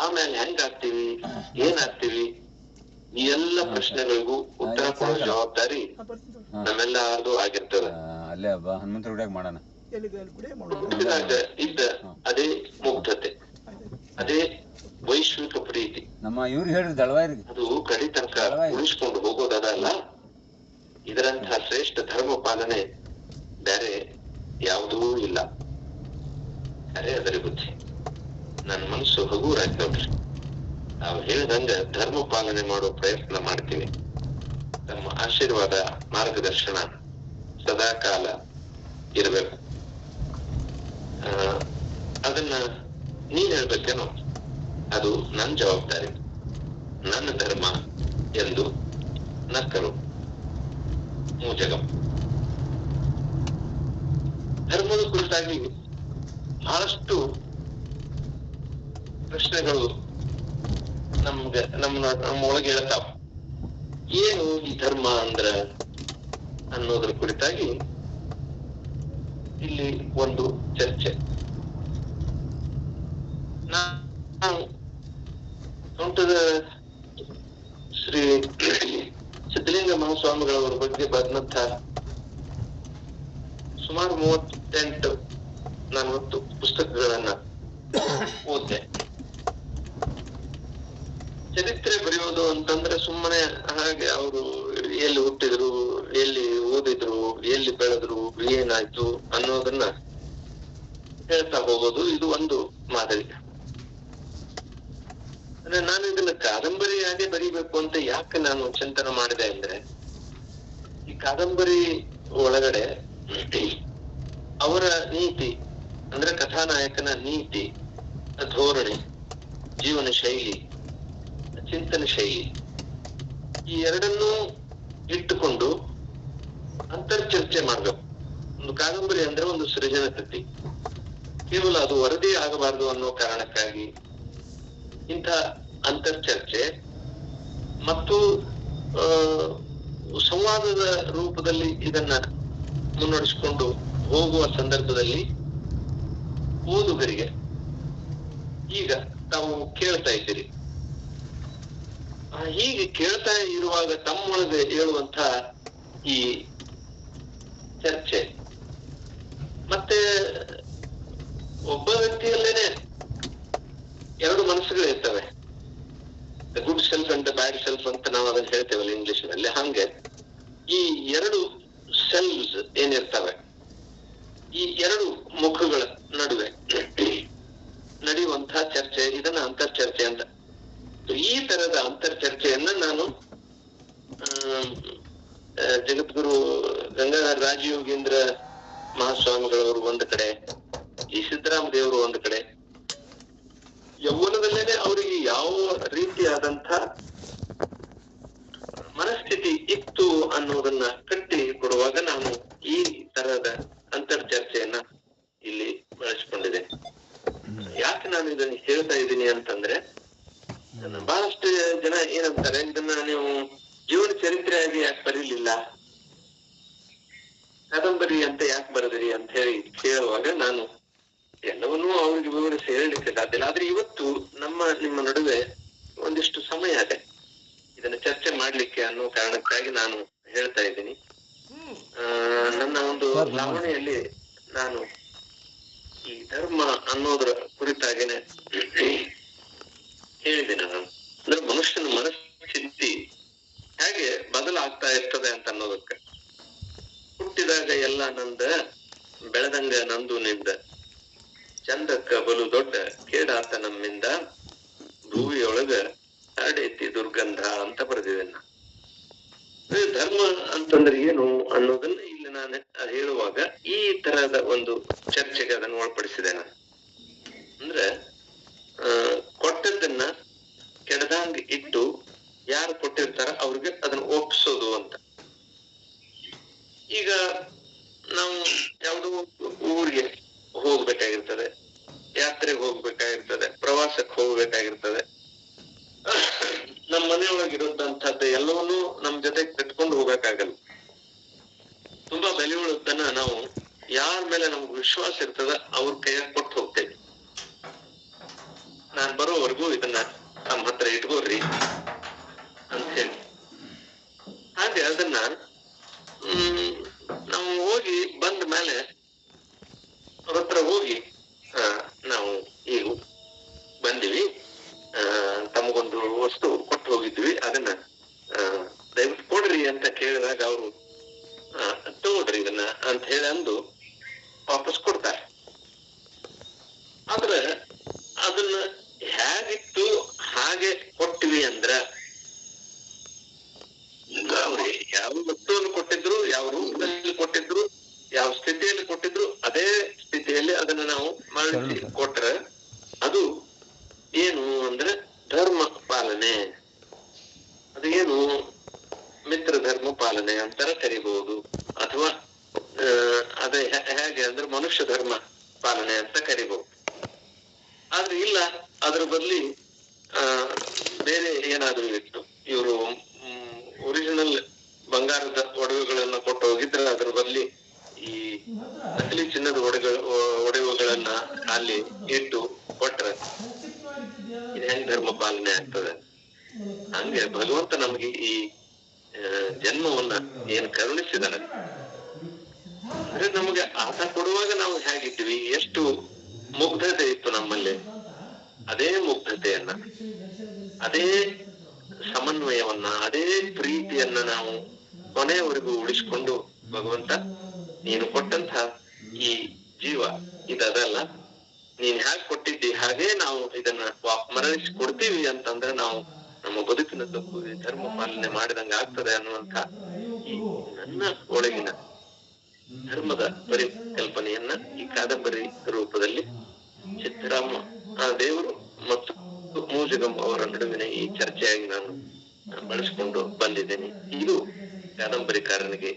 ಆಮೇಲೆ ಹೆಂಗಾಗ್ತೀವಿ, ಏನಾಗ್ತೀವಿ, ಈ ಎಲ್ಲ ಪ್ರಶ್ನೆಗಳಿಗೂ ಉತ್ತರ ಕೊಡೋ ಜವಾಬ್ದಾರಿ ನಮ್ಮೆಲ್ಲರದು ಆಗಿರ್ತದ. ಅಲ್ಲೇ ಹನುಮಂತರ ಗುಡಿಯಾಗ ಮಾಡೋಣ. ಇದ್ದ ಅದೇ ಮುಗ್ಧತೆ, ಅದೇ ವೈಶ್ವಿಕ ಪ್ರೀತಿ, ನಮ್ಮ ಇವ್ರು ಹೇಳಿದ ದಳವಾಯಿ ಅದು ಕಡಿ ತನಕ ಉಳಿಸ್ಕೊಂಡು ಹೋಗೋದಲ್ಲ. ಇದರಂತಹ ಶ್ರೇಷ್ಠ ಧರ್ಮ ಪಾಲನೆ ಬೇರೆ ಯಾವುದೂ ಇಲ್ಲ. ಅದೇ ಅದರಿ ಬುದ್ಧಿ. ನನ್ನ ಮನಸ್ಸು ಹಗೂರಾಯ್ತು ನೋಡ್ರಿ. ನಾವು ಹೇಳಿದಂಗ ಧರ್ಮ ಪಾಲನೆ ಮಾಡೋ ಪ್ರಯತ್ನ ಮಾಡ್ತೀವಿ. ನಮ್ಮ ಆಶೀರ್ವಾದ, ಮಾರ್ಗದರ್ಶನ ಸದಾ ಕಾಲ ಇರಬೇಕು. ಅದನ್ನ ನೀನ್ ಹೇಳ್ಬೇಕೇನೋ, ಅದು ನನ್ನ ಜವಾಬ್ದಾರಿ, ನನ್ನ ಧರ್ಮ ಎಂದು ನಕ್ಕರು ಮೂಜಗಂ. ಧರ್ಮದ ಕುರಿತಾಗಿ ಬಹಳಷ್ಟು ಪ್ರಶ್ನೆಗಳು ನಮ್ಮ ಒಳಗೆ ಹೇಳ್ತಾವ. ಏನು ಈ ಧರ್ಮ ಅಂದ್ರ ಅನ್ನೋದ್ರ ಕುರಿತಾಗಿ ಇಲ್ಲಿ ಒಂದು ಚರ್ಚೆ. ನಾನು ತೋಂಟದ ಶ್ರೀ ಸಿದ್ಧಲಿಂಗ ಮಹಾಸ್ವಾಮಿಗಳವರ ಬಗ್ಗೆ ಬಂದಂತ ಸುಮಾರು 38 ನಾನು ಹೊತ್ತು ಪುಸ್ತಕಗಳನ್ನ ಓದ್ದೆ. ಚರಿತ್ರೆ ಬರೆಯೋದು ಅಂತಂದ್ರೆ ಸುಮ್ಮನೆ ಹಾಗೆ ಅವರು ಎಲ್ಲಿ ಹುಟ್ಟಿದ್ರು, ಎಲ್ಲಿ ಓದಿದ್ರು, ಎಲ್ಲಿ ಬೆಳೆದ್ರು, ಏನಾಯ್ತು ಅನ್ನೋದನ್ನ ಹೇಳ್ತಾ ಹೋಗೋದು ಇದು ಒಂದು ಮಾದರಿ. ಅಂದ್ರೆ ನಾನು ಇದನ್ನ ಕಾದಂಬರಿಯಾಗೆ ಬರೀಬೇಕು ಅಂತ ಯಾಕೆ ನಾನು ಚಿಂತನೆ ಮಾಡಿದೆ ಅಂದ್ರೆ, ಈ ಕಾದಂಬರಿ ಒಳಗಡೆ ಅವರ ನೀತಿ ಅಂದ್ರೆ ಕಥಾನಾಯಕನ ನೀತಿ, ಧೋರಣೆ, ಜೀವನ ಶೈಲಿ, ಚಿಂತನೆ ಶೈಲಿ, ಈ ಎರಡನ್ನೂ ಇಟ್ಟುಕೊಂಡು ಅಂತರ್ಚರ್ಚೆ ಮಾಡ್ಬೇಕು. ಒಂದು ಕಾದಂಬರಿ ಅಂದ್ರೆ ಒಂದು ಸೃಜನ ಕೃತಿ, ಕೇವಲ ಅದು ವರದಿ ಆಗಬಾರದು ಅನ್ನೋ ಕಾರಣಕ್ಕಾಗಿ ಇಂಥ ಅಂತರ್ಚರ್ಚೆ ಮತ್ತು ಸಂವಾದದ ರೂಪದಲ್ಲಿ ಇದನ್ನ ಮುನ್ನಡೆಸಿಕೊಂಡು ಹೋಗುವ ಸಂದರ್ಭದಲ್ಲಿ ಓದುಗರಿಗೆ ಈಗ ತಾವು ಕೇಳ್ತಾ ಇದ್ದೀರಿ, ಹೀಗೆ ಕೇಳ್ತಾ ಇರುವಾಗ ತಮ್ಮೊಳಗೆ ಹೇಳುವಂತ ಈ ಚರ್ಚೆ ಮತ್ತೆ ಒಬ್ಬ ವ್ಯಕ್ತಿಯಲ್ಲೇನೆ ಎರಡು ಮನಸ್ಸುಗಳಿರ್ತವೆ, the good self and the bad self ಅಂತ ನಾವು ಅದನ್ನ ಹೇಳ್ತೇವಲ್ಲ ಇಂಗ್ಲಿಷ್ ನಲ್ಲಿ. ಹಂಗೆ ಈ ಎರಡು ಸೆಲ್ಸ್ ಏನಿರ್ತವೆ, ಈ ಎರಡು ಮುಖಗಳ ನಡುವೆ ನಡೆಯುವಂತಹ ಚರ್ಚೆ, ಇದನ್ನ ಅಂತರ್ಚರ್ಚೆ ಅಂತ. ಈ ತರದ ಅಂತರ್ಚರ್ಚೆಯನ್ನ ನಾನು ಜಗದ್ಗುರು ಗಂಗಾಧರ ರಾಜಯೋಗೀಂದ್ರ ಮಹಾಸ್ವಾಮಿಗಳವರು ಒಂದು ಕಡೆ, ಈ ಸಿದ್ದರಾಮ ದೇವರು ಒಂದು ಕಡೆ, ಯೌವನದಲ್ಲೇನೆ ಅವರಿಗೆ ಯಾವ ರೀತಿಯಾದಂಥ ಮನಸ್ಥಿತಿ ಇತ್ತು ಅನ್ನೋದನ್ನ ಕಟ್ಟಿ ಕೊಡುವಾಗ ನಾನು ಈ ತರಹದ ಅಂತರ್ಚರ್ಚೆಯನ್ನ ಇಲ್ಲಿ ಬಳಸಿಕೊಂಡಿದೆ. ಯಾಕೆ ನಾನು ಇದನ್ನ ಹೇಳ್ತಾ ಇದ್ದೀನಿ ಅಂತಂದ್ರೆ, ಬಹಳಷ್ಟು ಜನ ಏನಂತಾರೆ, ಇದನ್ನ ನೀವು ಜೀವನ ಚರಿತ್ರೆಯಾಗಿ ಯಾಕೆ ಬರೀಲಿಲ್ಲ, ಕಾದಂಬರಿ ಅಂತ ಯಾಕೆ ಬರೆದಿರಿ ಅಂತ ಹೇಳಿ ಕೇಳುವಾಗ ನಾನು ಎಲ್ಲವನ್ನೂ ಅವ್ರಿಗೆ ವಿವರಿಸಿ ಹೇಳಲಿಕ್ಕೆ ಸಾಧ್ಯ ಇಲ್ಲ. ಆದ್ರೆ ಇವತ್ತು ನಿಮ್ಮ ನಡುವೆ ಒಂದಿಷ್ಟು ಸಮಯ ಇದೆ ಇದನ್ನ ಚರ್ಚೆ ಮಾಡ್ಲಿಕ್ಕೆ ಅನ್ನೋ ಕಾರಣಕ್ಕಾಗಿ ನಾನು ಹೇಳ್ತಾ ಇದ್ದೀನಿ. ನನ್ನ ಒಂದು ಲಾವಣೆಯಲ್ಲಿ ನಾನು ಈ ಧರ್ಮ ಅನ್ನೋದ್ರ ಕುರಿತಾಗೇನೆ ಹೇಳಿದ್ದೇನೆ. ನಾನು ಅಂದ್ರೆ ಮನುಷ್ಯನ ಮನಸ್ಥಿತಿ ಹೇಗೆ ಬದಲಾಗ್ತಾ ಇರ್ತದೆ ಅಂತ ಅನ್ನೋದಕ್ಕೆ. ಹುಟ್ಟಿದಾಗ ಎಲ್ಲ ನಂದ, ಬೆಳೆದಂಗ ನಂದು ನಿಂದ, ಚಂದಕ್ಕ ಬಲು ದೊಡ್ಡ ಕೇಡಾತ ನಮ್ಮಿಂದ, ಭೂಮಿಯೊಳಗ ಹರಡೈತಿ ದುರ್ಗಂಧ ಅಂತ ಬರೆದಿದ್ದೇನೆ. ಧರ್ಮ ಅಂತಂದ್ರೆ ಏನು ಅನ್ನೋದನ್ನ ಇಲ್ಲಿ ನಾನು ಹೇಳುವಾಗ ಈ ತರಹದ ಒಂದು ಚರ್ಚೆಗೆ ಅದನ್ನು ಒಳಪಡಿಸಿದೆ ನಾನು. ಅಂದ್ರೆ ಕೊಟ್ಟದ್ದನ್ನ ಕೆಡದಂಗ ಇಟ್ಟು ಯಾರು ಕೊಟ್ಟಿರ್ತಾರ ಅವ್ರಿಗೆ ಅದನ್ನ ಒಪ್ಸೋದು ಅಂತ. ಈಗ ನಾವು ಯಾವುದೋ ಊರಿಗೆ ಹೋಗ್ಬೇಕಾಗಿರ್ತದೆ, ಯಾತ್ರೆಗೆ ಹೋಗ್ಬೇಕಾಗಿರ್ತದೆ, ಪ್ರವಾಸಕ್ಕೆ ಹೋಗ್ಬೇಕಾಗಿರ್ತದೆ. ನಮ್ಮ ಮನೆಯೊಳಗಿರುವಂತಹದ್ದು ಎಲ್ಲವನ್ನೂ ನಮ್ ಜೊತೆ ಕಟ್ಕೊಂಡು ಹೋಗ್ಬೇಕಾಗಲ್ಲ. ತುಂಬಾ ಬೆಲೆ ಉಳ್ಳದನ್ನ ನಾವು ಯಾರ ಮೇಲೆ ನಮ್ಗೆ ವಿಶ್ವಾಸ ಇರ್ತದ ಅವ್ರ ಕೈಯಾಗ ಕೊಟ್ಟು ಹೋಗ್ತೇವೆ. ನಾನ್ ಬರೋವರೆಗೂ ಇದನ್ನ ನಮ್ಮ ಹತ್ರ ಇಟ್ಕೋರಿ ಅಂತ ಹೇಳಿ. ಹಾಗೆ ಅದನ್ನ ನಾವು ಹೋಗಿ ಬಂದ ಮೇಲೆ ಅವ್ರ ಹತ್ರ ಹೋಗಿ ನಾವು ಈಗ ಬಂದಿವಿ, ತಮಗೊಂದು ವಸ್ತು ಕೊಟ್ಟು ಹೋಗಿದ್ವಿ, ಅದನ್ನ ದಯವಿಟ್ಟು ಕೊಡ್ರಿ ಅಂತ ಕೇಳಿದಾಗ ಅವರು ತಗೊಳ್ರಿ ಇದನ್ನ ಅಂತ ಹೇಳಿ ಅಂದು ವಾಪಸ್ ಕೊಡ್ತಾರೆ. ಆದ್ರೆ ಅದನ್ನ ಹೇಗಿತ್ತು ಹಾಗೆ ಕೊಟ್ಟಿವಿ ಅಂದ್ರ ಅವ್ರು ಯಾವ ವಸ್ತುವನ್ನು ಕೊಟ್ಟಿದ್ರು, ಯಾವ ರೂಪದಲ್ಲಿ ಕೊಟ್ಟಿದ್ರು, ಯಾವ ಸ್ಥಿತಿಯಲ್ಲಿ ಕೊಟ್ಟಿದ್ರು, ಅದೇ ಸ್ಥಿತಿಯಲ್ಲಿ ಅದನ್ನ ನಾವು ಮಾಡಿಸಿ ಕೊಟ್ರೆ ಅದು ಏನು ಅಂದ್ರೆ ಧರ್ಮ ಪಾಲನೆ. ಅದು ಏನು ಮಿತ್ರ ಧರ್ಮ ಪಾಲನೆ ಅಂತಾರ ಕರಿಬಹುದು, ಅಥವಾ ಅದೇ ಹೇಗೆ ಅಂದ್ರೆ ಮನುಷ್ಯ ಧರ್ಮ ಪಾಲನೆ ಅಂತ ಕರಿಬಹುದು. ಆದ್ರೆ ಇಲ್ಲ, ಅದ್ರ ಬದಲಿ ಬೇರೆ ಏನಾದ್ರೂ ಇತ್ತು. ಇವರು ಒರಿಜಿನಲ್ ಬಂಗಾರದ ಒಡವೆಗಳನ್ನ ಕೊಟ್ಟು ಹೋಗಿದ್ರೆ ಅದ್ರ ಬದಲಿ ಈ ನಕಲಿ ಚಿನ್ನದ ಒಡವೆಗಳನ್ನ ಅಲ್ಲಿ ಇಟ್ಟು ಕೊಟ್ರೆ ಇದು ಹೆಂಗ್ ಧರ್ಮ ಪಾಲನೆ ಆಗ್ತದೆ? ಹಂಗೆ ಭಗವಂತ ನಮ್ಗೆ ಈ ಜನ್ಮವನ್ನ ಏನ್ ಕರುಣಿಸಿದಾನೆ, ಅಂದ್ರೆ ನಮಗೆ ಆಟ ಕೊಡುವಾಗ ನಾವು ಹೇಗಿದ್ವಿ, ಎಷ್ಟು ಮುಗ್ಧತೆ ಇತ್ತು ನಮ್ಮಲ್ಲಿ, ಅದೇ ಮುಗ್ಧತೆಯನ್ನ, ಅದೇ ಸಮನ್ವಯವನ್ನ, ಅದೇ ಪ್ರೀತಿಯನ್ನ ನಾವು ಕೊನೆಯವರೆಗೂ ಉಳಿಸ್ಕೊಂಡು, ಭಗವಂತ ನೀನು ಕೊಟ್ಟಂತ ಈ ಜೀವ ಇದಲ್ಲ, ನೀನ್ ಹ್ಯಾಗ್ ಕೊಟ್ಟಿದ್ದಿ ಹಾಗೆ ನಾವು ಇದನ್ನ ಮರಳಿಸಿ ಕೊಡ್ತೀವಿ ಅಂತಂದ್ರೆ ನಾವು ನಮ್ಮ ಬದುಕಿನ ತಪ್ಪು ಧರ್ಮ ಪಾಲನೆ ಮಾಡಿದಂಗ ಆಗ್ತದೆ ಅನ್ನುವಂತ ಈ ನನ್ನ ಒಳಗಿನ ಧರ್ಮದ ಪರಿಕಲ್ಪನೆಯನ್ನ ಈ ಕಾದಂಬರಿ ರೂಪದಲ್ಲಿ ಸಿದ್ದರಾಮ ದೇವರು ಮತ್ತು ಮೂಜಗಂ ಅವರ ನಡುವಿನ ಈ ಚರ್ಚೆಯಾಗಿ ನಾನು ಬಳಸಿಕೊಂಡು ಬಂದಿದ್ದೇನೆ. ಇದು ಕಾದಂಬರಿಕಾರನಿಗೆ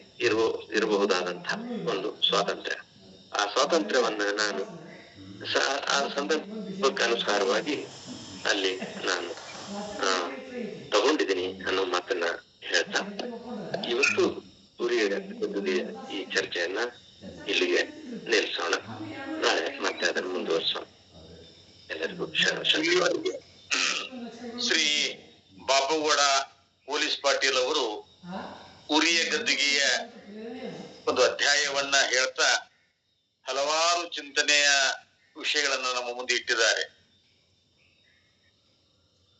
ಇರಬಹುದಾದಂತಹ ಒಂದು ಸ್ವಾತಂತ್ರ್ಯ. ಆ ಸ್ವಾತಂತ್ರ್ಯವನ್ನ ನಾನು ಆ ಸಂದರ್ಭಕ್ಕನುಸಾರವಾಗಿ ಅಲ್ಲಿ ನಾನು ತಗೊಂಡಿದ್ದೀನಿ ಅನ್ನೋ ಮಾತನ್ನ ಹೇಳ್ತಾ ಇವತ್ತು ಈ ಚರ್ಚೆಯನ್ನ ಇಲ್ಲಿಗೆ ನಿಲ್ಲಿಸೋಣ. ನಾಳೆ ಮತ್ತೆ ಅದನ್ನು ಮುಂದುವರಿಸೋಣ. ಎಲ್ಲರಿಗೂ ಶರಣವಾಗಿದೆ. ಶ್ರೀ ಬಾಬುಗೌಡ ಪೊಲೀಸ್ ಪಾಟೀಲ್ ಅವರು ಉರಿಯ ಗದ್ದಿಗೆಯ ಒಂದು ಅಧ್ಯಾಯವನ್ನ ಹೇಳ್ತಾ ಹಲವಾರು ಚಿಂತನೆಯ ವಿಷಯಗಳನ್ನ ನಮ್ಮ ಮುಂದೆ ಇಟ್ಟಿದ್ದಾರೆ.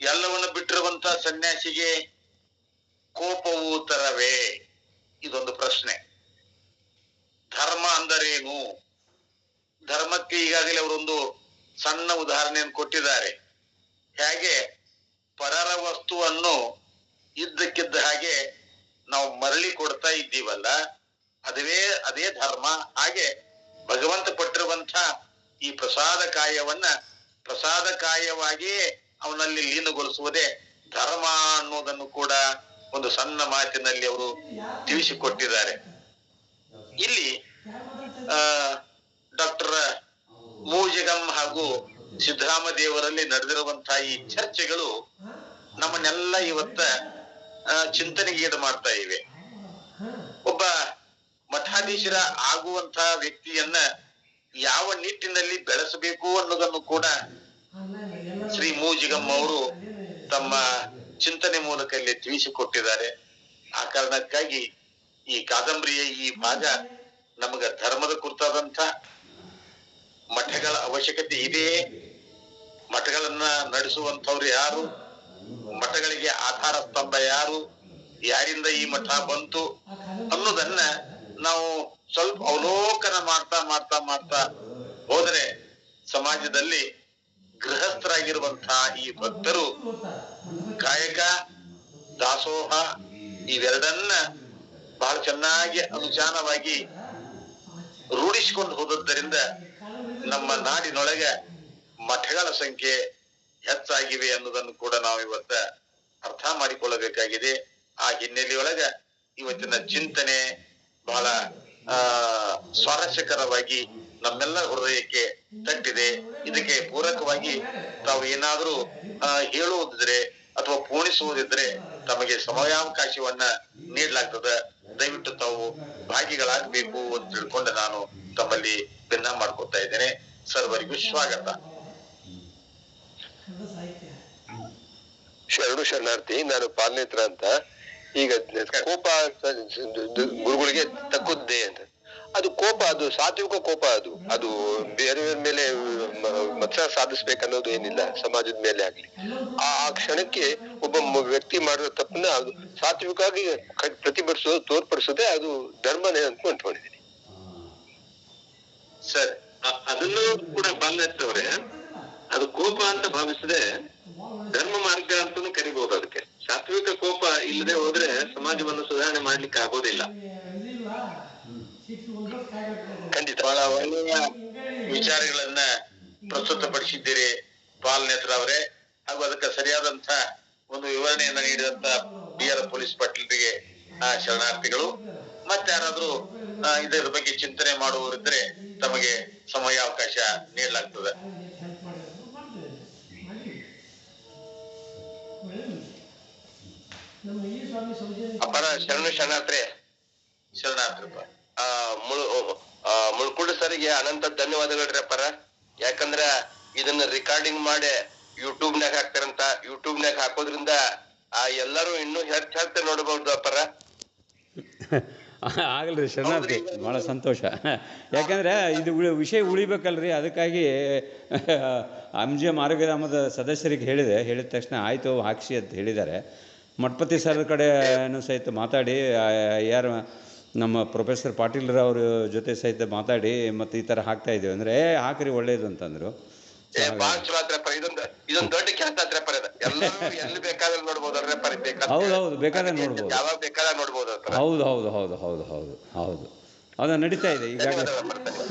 ಎಲ್ಲವನ್ನ ಬಿಟ್ಟಿರುವಂತ ಸನ್ಯಾಸಿಗೆ ಕೋಪವು ತರವೇ? ಇದೊಂದು ಪ್ರಶ್ನೆ. ಧರ್ಮ ಅಂದರೇನು? ಧರ್ಮಕ್ಕೆ ಈಗಾಗಲೇ ಅವರೊಂದು ಸಣ್ಣ ಉದಾಹರಣೆಯನ್ನು ಕೊಟ್ಟಿದ್ದಾರೆ. ಹೇಗೆ ಪರರ ವಸ್ತುವನ್ನು ಇದ್ದಕ್ಕಿದ್ದ ಹಾಗೆ ನಾವು ಮರಳಿ ಕೊಡ್ತಾ ಇದ್ದೀವಲ್ಲ, ಅದೇ ಧರ್ಮ. ಹಾಗೆ ಭಗವಂತ ಕೊಟ್ಟಿರುವಂತ ಈ ಪ್ರಸಾದ ಕಾಯವಾಗಿಯೇ ಅವನಲ್ಲಿ ಲೀನಗೊಳಿಸುವುದೇ ಧರ್ಮ ಅನ್ನೋದನ್ನು ಕೂಡ ಒಂದು ಸಣ್ಣ ಮಾತಿನಲ್ಲಿ ಅವರು ತಿಳಿಸಿಕೊಟ್ಟಿದ್ದಾರೆ. ಇಲ್ಲಿ ಡಾಕ್ಟರ್ ಮೂಜಗಂ ಹಾಗೂ ಸಿದ್ದರಾಮ ದೇವರಲ್ಲಿ ನಡೆದಿರುವಂತಹ ಈ ಚರ್ಚೆಗಳು ನಮ್ಮನ್ನೆಲ್ಲ ಇವತ್ತ ಚಿಂತನೆಗೆ ಈಡು ಮಾಡ್ತಾ ಇವೆ. ಒಬ್ಬ ಮಠಾಧೀಶರ ಆಗುವಂತಹ ವ್ಯಕ್ತಿಯನ್ನ ಯಾವ ನಿಟ್ಟಿನಲ್ಲಿ ಬೆಳೆಸಬೇಕು ಅನ್ನೋದನ್ನು ಕೂಡ ಶ್ರೀ ಮೂಜಗಂ ಅವರು ತಮ್ಮ ಚಿಂತನೆ ಮೂಲಕ ಇಲ್ಲಿ ತಿಳಿಸಿಕೊಟ್ಟಿದ್ದಾರೆ. ಆ ಕಾರಣಕ್ಕಾಗಿ ಈ ಕಾದಂಬರಿಯ ಈ ಭಾಗ ನಮಗ ಧರ್ಮದ ಕುರಿತಾದಂತ ಮಠಗಳ ಅವಶ್ಯಕತೆ ಇದೆಯೇ, ಮಠಗಳನ್ನ ನಡೆಸುವಂತವ್ರು ಯಾರು, ಮಠಗಳಿಗೆ ಆಧಾರ ಸ್ತಂಭ ಯಾರು, ಯಾರಿಂದ ಈ ಮಠ ಬಂತು ಅನ್ನೋದನ್ನ ನಾವು ಸ್ವಲ್ಪ ಅವಲೋಕನ ಮಾಡ್ತಾ ಹೋದರೆ ಸಮಾಜದಲ್ಲಿ ಗೃಹಸ್ಥರಾಗಿರುವಂತಹ ಈ ಭಕ್ತರು ಕಾಯಕ ದಾಸೋಹ ಇವೆರಡನ್ನ ಬಹಳ ಚೆನ್ನಾಗಿ ಅನುಚಾನವಾಗಿ ರೂಢಿಸಿಕೊಂಡು ಹೋದದ್ದರಿಂದ ನಮ್ಮ ನಾಡಿನೊಳಗೆ ಮಠಗಳ ಸಂಖ್ಯೆ ಹೆಚ್ಚಾಗಿವೆ ಅನ್ನೋದನ್ನು ಕೂಡ ನಾವು ಇವತ್ತ ಅರ್ಥ ಮಾಡಿಕೊಳ್ಳಬೇಕಾಗಿದೆ. ಆ ಹಿನ್ನೆಲೆಯೊಳಗ ಇವತ್ತಿನ ಚಿಂತನೆ ಬಹಳ ಸ್ವಾರಸ್ಯಕರವಾಗಿ ನಮ್ಮೆಲ್ಲ ಹೃದಯಕ್ಕೆ ತಟ್ಟಿದೆ. ಇದಕ್ಕೆ ಪೂರಕವಾಗಿ ತಾವು ಏನಾದರೂ ಹೇಳುವುದಿದ್ರೆ ಅಥವಾ ಪೂರ್ಣಿಸುವುದಿದ್ರೆ ತಮಗೆ ಸಮಯಾವಕಾಶವನ್ನ ನೀಡಲಾಗ್ತದೆ. ದಯವಿಟ್ಟು ತಾವು ಭಾಗಿಗಳಾಗಬೇಕು ಅಂತ ತಿಳ್ಕೊಂಡು ನಾನು ತಮ್ಮಲ್ಲಿ ಭಿನ್ನ ಮಾಡ್ಕೊತಾ ಇದ್ದೇನೆ. ಸರ್ವರಿಗೂ ಸ್ವಾಗತ. ಶರಣಾರ್ಥಿ. ನಾನು ಪಾಲನೇತ್ರ ಅಂತ. ಈಗ ಕೋಪ ಗುರುಗಳಿಗೆ ತಕ್ಕುದ್ದೆ ಅಂತ, ಅದು ಕೋಪ, ಅದು ಸಾತ್ವಿಕ ಕೋಪ, ಅದು ಬೇರೆಯವ್ರ ಮೇಲೆ ಮತ್ಸರ ಸಾಧಿಸ್ಬೇಕನ್ನೋದು ಏನಿಲ್ಲ. ಸಮಾಜದ ಮೇಲೆ ಆಗ್ಲಿ ಆ ಕ್ಷಣಕ್ಕೆ ಒಬ್ಬ ವ್ಯಕ್ತಿ ಮಾಡಿರೋ ತಪ್ಪನ್ನ ಅದು ಸಾತ್ವಿಕವಾಗಿ ತೋರ್ಪಡಿಸೋದೇ ಅದು ಧರ್ಮನೇ ಅಂತ ಅಂದ್ಕೊಂಡಿದ್ದೀನಿ. ಸರ್, ಅದನ್ನು ಕೂಡ ಪಾಲನೆತ್ತವ್ರೆ ಅದು ಕೋಪ ಅಂತ ಭಾವಿಸದೆ ಧರ್ಮ ಮಾರ್ಗ ಅಂತಾನು ಕರಿಬಹುದು. ಅದಕ್ಕೆ ಸಾತ್ವಿಕ ಕೋಪ ಇಲ್ಲದೆ ಹೋದ್ರೆ ಸಮಾಜವನ್ನು ಸುಧಾರಣೆ ಮಾಡ್ಲಿಕ್ಕೆ ಆಗೋದಿಲ್ಲ. ಖಂಡಿತ ಬಹಳ ಒಳ್ಳೆಯ ವಿಚಾರಗಳನ್ನ ಪ್ರಸ್ತುತಪಡಿಸಿದ್ದೀರಿ ಪಾಲನೇತ್ರ ಅವರೇ, ಹಾಗೂ ಅದಕ್ಕೆ ಸರಿಯಾದಂತ ಒಂದು ವಿವರಣೆಯನ್ನ ನೀಡಿದಂತ BR ಪೊಲೀಸ್ ಪಾಟೀಲ್ರಿಗೆ ಶರಣಾರ್ಥಿಗಳು. ಮತ್ತೆ ಯಾರಾದ್ರೂ ಇದರ ಬಗ್ಗೆ ಚಿಂತನೆ ಮಾಡುವವರಿದ್ರೆ ತಮಗೆ ಸಮಯಾವಕಾಶ ನೀಡಲಾಗ್ತದೆ. ಅಪರ ಶರಣಾರ್ಥಿ ಮುಳ್ಕುಂಡ ಸರ್ಗೆ ಅನಂತ ಧನ್ಯವಾದಗಳ್ರಿ ಅಪ್ಪರ. ಯಾಕಂದ್ರ ಇದನ್ನ ರೆಕಾರ್ಡಿಂಗ್ ಮಾಡಿ ಯೂಟ್ಯೂಬ್ನಾಗ ಹಾಕ್ತಾರಂತ. ಯೂಟ್ಯೂಬ್ನಾಗ ಹಾಕೋದ್ರಿಂದ ಎಲ್ಲರೂ ಇನ್ನೂ ಹೆಚ್ಚು ನೋಡಬಹುದು ಅಪ್ಪರ. ಆಗಲ್ರಿ ಶರಣಾರ್ಥಿ, ಭಾಳ ಸಂತೋಷ. ಯಾಕಂದರೆ ಇದು ವಿಷಯ ಉಳಿಬೇಕಲ್ರಿ, ಅದಕ್ಕಾಗಿ MGM ಆರೋಗ್ಯಧಾಮದ ಸದಸ್ಯರಿಗೆ ಹೇಳಿದ ತಕ್ಷಣ ಆಯಿತು ಹಾಕಿಸಿ ಅಂತ ಹೇಳಿದ್ದಾರೆ. ಮಠಪತಿ ಸರ್ ಕಡೆನೂ ಸಹಿತ ಮಾತಾಡಿ, ಯಾರು ನಮ್ಮ ಪ್ರೊಫೆಸರ್ ಪಾಟೀಲ್ರವ್ರ ಜೊತೆ ಸಹಿತ ಮಾತಾಡಿ ಮತ್ತು ಈ ಥರ ಹಾಕ್ತಾ ಇದ್ದೀವಿ ಅಂದರೆ ಹಾಕ್ರಿ ಒಳ್ಳೇದು ಅಂತಂದರು. ಇದೊಂದು ದೊಡ್ಡ ಕೆಲಸ ಆತ್ರಪ್ಪ, ಎಲ್ಲಿ ಬೇಕಾದ್ರೆ ನೋಡ್ಬೋದಲ್ರಿ, ಹೌದೌದು, ಬೇಕಾದ್ರೆ ನೋಡ್ಬೋದು, ಯಾವಾಗ ಬೇಕಾದ್ರೆ ನೋಡ್ಬೋದು. ಹೌದು ಹೌದು ಹೌದು ಹೌದು ಹೌದು ಹೌದು ಅದು ನಡೀತಾ ಇದೆ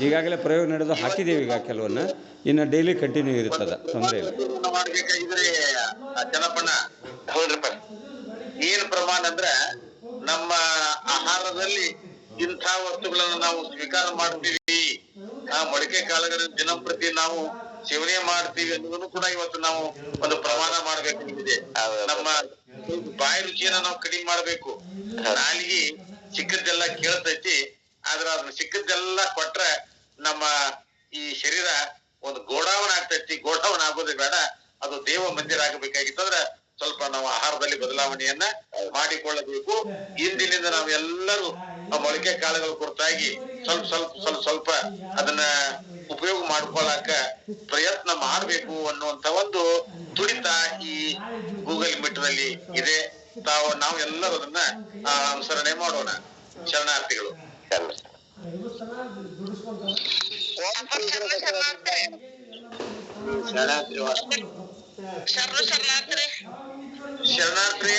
ಈಗಾಗಲೇ ಪ್ರಯೋಗ ನಡೆದು ಹಾಕಿದ್ದೀವಿ ಈಗ ಕೆಲವನ್ನ, ಇನ್ನು ಡೈಲಿ ಕಂಟಿನ್ಯೂ ಇರುತ್ತದ, ತೊಂದರೆ ಇಲ್ಲ. ಜನಪಣ್ಣ ಹೌದ್ರಪ್ಪ, ಏನ್ ಪ್ರಮಾಣ ಅಂದ್ರೆ ನಮ್ಮ ಆಹಾರದಲ್ಲಿ ಇಂಥ ವಸ್ತುಗಳನ್ನ ನಾವು ಸ್ವೀಕಾರ ಮಾಡ್ತೀವಿ, ಮೊಳಕೆ ಕಾಳುಗಳನ್ನು ದಿನಂಪ್ರತಿ ನಾವು ಸೇವನೆ ಮಾಡ್ತೀವಿ ಅನ್ನೋದನ್ನು ಕೂಡ ಇವತ್ತು ನಾವು ಒಂದು ಪ್ರಮಾಣ ಮಾಡ್ಬೇಕಾಗಿದೆ. ನಮ್ಮ ಬಾಯಿ ರುಚಿಯನ್ನ ನಾವು ಕಡಿಮೆ ಮಾಡ್ಬೇಕು. ನಾಲಿಗೆ ಸಿಕ್ಕದ್ದೆಲ್ಲ ಕೇಳ್ತೈತಿ, ಆದ್ರ ಅದನ್ನ ಸಿಕ್ಕದ್ದೆಲ್ಲ ಕೊಟ್ರೆ ನಮ್ಮ ಈ ಶರೀರ ಒಂದು ಗೋಡಾವಣ ಆಗ್ತೈತಿ. ಗೋಡಾವಣ ಆಗೋದೇ ಬೇಡ, ಅದು ದೇವ ಮಂದಿರ ಆಗಬೇಕಾಗಿತ್ತಂದ್ರ ಸ್ವಲ್ಪ ನಾವು ಆಹಾರದಲ್ಲಿ ಬದಲಾವಣೆಯನ್ನ ಮಾಡಿಕೊಳ್ಳಬೇಕು. ಇಂದಿನಿಂದ ನಾವೆಲ್ಲರೂ ಮೊಳಕೆ ಕಾಳುಗಳ ಕುರಿತಾಗಿ ಸ್ವಲ್ಪ ಅದನ್ನ ಉಪಯೋಗ ಮಾಡ್ಕೊಳ್ಳಾಕ ಪ್ರಯತ್ನ ಮಾಡ್ಬೇಕು ಅನ್ನುವಂತ ಒಂದು ತುಡಿತ ಈ ಗೂಗಲ್ ಮೀಟ್ನಲ್ಲಿ ಇದೆ. ನಾವು ಎಲ್ಲರೂ ಅದನ್ನ ಅನುಸರಣೆ ಮಾಡೋಣ. ಶರಣಾರ್ಥಿಗಳು. ಶರಣಾರ್ಥಿ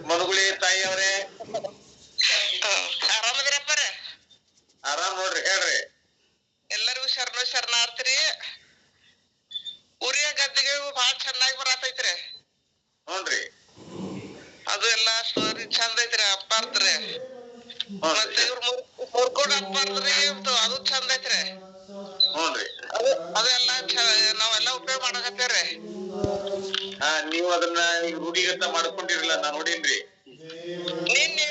ಮನುಗುಳಿ ತಾಯಿಯವರೇ, ಆರಾಮದಿರಪ್ಪ? ಆರಾಮ್ ನೋಡ್ರಿ, ಹೇಳ್ರಿ. ಎಲ್ಲರಿಗೂ ಶರಣಾರ್ಥಿ. ಉರಿಯ ಗದ್ದೆಗೆ ಬಾಳ ಚೆನ್ನಾಗಿ ಬರತೈತ್ರಿ. ಹ್ಞೂನ್ರಿ, ಅದು ಎಲ್ಲಾ ಸ್ಟೋರಿ ಚಂದ ಐತ್ರಿ. ಅಪ್ಪಾರ್ದ್ರಿ ಮತ್ತೆ ಇವ್ರ ಮುರ್ಕೋಡ್ ಅಪ್ಪಾರ್ದ್ರಿ, ಅದು ಚಂದ ಐತ್ರಿ. ಹ್ಞೂನ್ರಿ, ಅದೆಲ್ಲ ನಾವೆಲ್ಲ ಉಪಯೋಗ ಮಾಡಕತ್ತೇವ್ರಿ. ನೀವು ಅದನ್ನ ಈಗ ರೂಢಿಗತ ಮಾಡ್ಕೊಂಡಿರಲ್ಲ, ನಾ ನೋಡೀನ್ರಿ. ನಿನ್ನೆ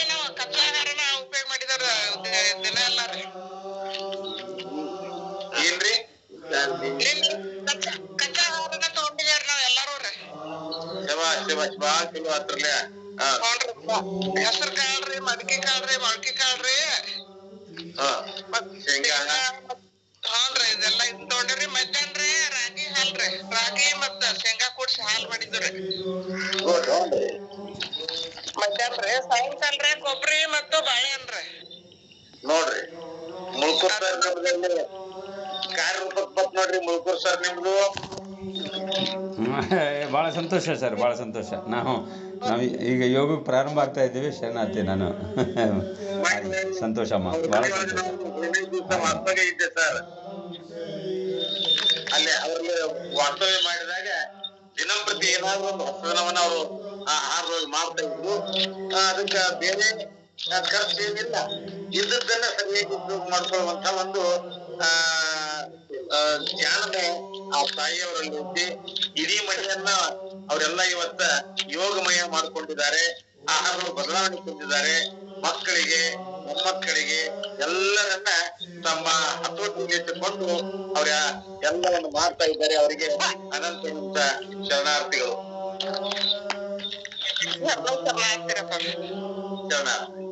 ನಾವು ಕಚ್ಚಾ ಆಹಾರನ ಉಪಯೋಗ ಮಾಡಿದಾರ ದಿನ ಎಲ್ಲ ರೀ. ಏನ್ರಿ? ಕಚ್ಚಾ ಆಹಾರನ ತಗೊಂಡಿದಾರ ನಾವ್ ಎಲ್ಲಾರು ರೀ. ಬಾಳ ಚಲೋ ಆತ್ರಲ್ಲ. ಹೆಸರು ಕಾಳ್ರಿ, ಮಡಕಿ ಕಾಳ್ರಿ, ಮೊಳಕೆ ಕಾಳ್ರಿ, ಶೇಂಗಾ, ಹ್ಞೂನ್ರಿ ಇದೆಲ್ಲ ಇದ್ ತಗೊಂಡ್ರಿ. ಮಧ್ಯಾಹ್ನ ರಾಗಿ ಹಾಲ್ರಿ, ರಾಗಿ ಮತ್ತ ಶೇಂಗಾ ಕೂಡ್ಸಿ ಹಾಲ್ ಮಾಡಿದ್ರಿ ಮಧ್ಯಾಹ್ನ. ಸಾಯಂಕಾಲ ಕೊಬ್ಬರಿ ಮತ್ತು ಬಾಳೆಹಣ್ಣ್ರಿ. ನೋಡ್ರಿ ಮುಳ್ಕೂರ್ ಸರ್ ಕಾರ್ಯರೂಪಕ್ ಬತ್ ನೋಡ್ರಿ. ಮುಳ್ಕೂರ್ ಸರ್ ನಿಮ್ದು ಭಾಳ ಸಂತೋಷ ಸರ್, ಭಾಳ ಸಂತೋಷ. ನಾವು ಈಗ ಯೋಗಕ್ಕೆ ಪ್ರಾರಂಭ ಆಗ್ತಾ ಇದ್ದೀವಿ. ಶರಣಾರ್ಥಿ ನಾನು. ಸಂತೋಷ ಅಮ್ಮ, ಭಾಳ ಸಂತೋಷ. ವಾಸ್ತವ್ಯ ಇದ್ದೆ ಸರ್, ಅಲ್ಲಿ ಅವ್ರಲ್ಲಿ ವಾಸ್ತವ್ಯ ಮಾಡಿದಾಗ ದಿನಂಪ್ರತಿ ಏನಾದ್ರು ಒಂದು ಹೊಸದನವನ್ನ ಅವರು ಆಹಾರದೊಳಗೆ ಮಾಡ್ತಾ ಇದ್ರು. ಅದಕ್ಕ ಬೇರೆ ಖರ್ಚು ಏನಿಲ್ಲ, ಇದ್ದದ್ದನ್ನ ಸರಿಯಾಗಿ ಉಪಯೋಗ ಮಾಡ್ಕೊಳ್ಳುವಂತ ಒಂದು ಜ್ಞಾನನೇ ಆ ತಾಯಿಯವರಲ್ಲಿ ಇದ್ದು ಇಡೀ ಮನೆಯನ್ನ ಅವರೆಲ್ಲ ಇವತ್ತ ಯೋಗಮಯ ಮಾಡ್ಕೊಂಡಿದ್ದಾರೆ. ಆಹಾರ ಬದಲಾವಣೆ ಹೊಂದಿದ್ದಾರೆ. ಮಕ್ಕಳಿಗೆ ಮೊಮ್ಮಕ್ಕಳಿಗೆ ಎಲ್ಲರನ್ನ ತಮ್ಮ ಹತೋಟಿಗೆ ಇಟ್ಟುಕೊಂಡು ಅವ್ರ ಎಲ್ಲವನ್ನು ಮಾಡ್ತಾ ಇದ್ದಾರೆ. ಅವರಿಗೆ ಅನಂತ ಶರಣಾರ್ಥಿಗಳು. ಶರಣಾರ್ಥಿರಪ್ಪ. ಶರಣಾರ್ಥಿ.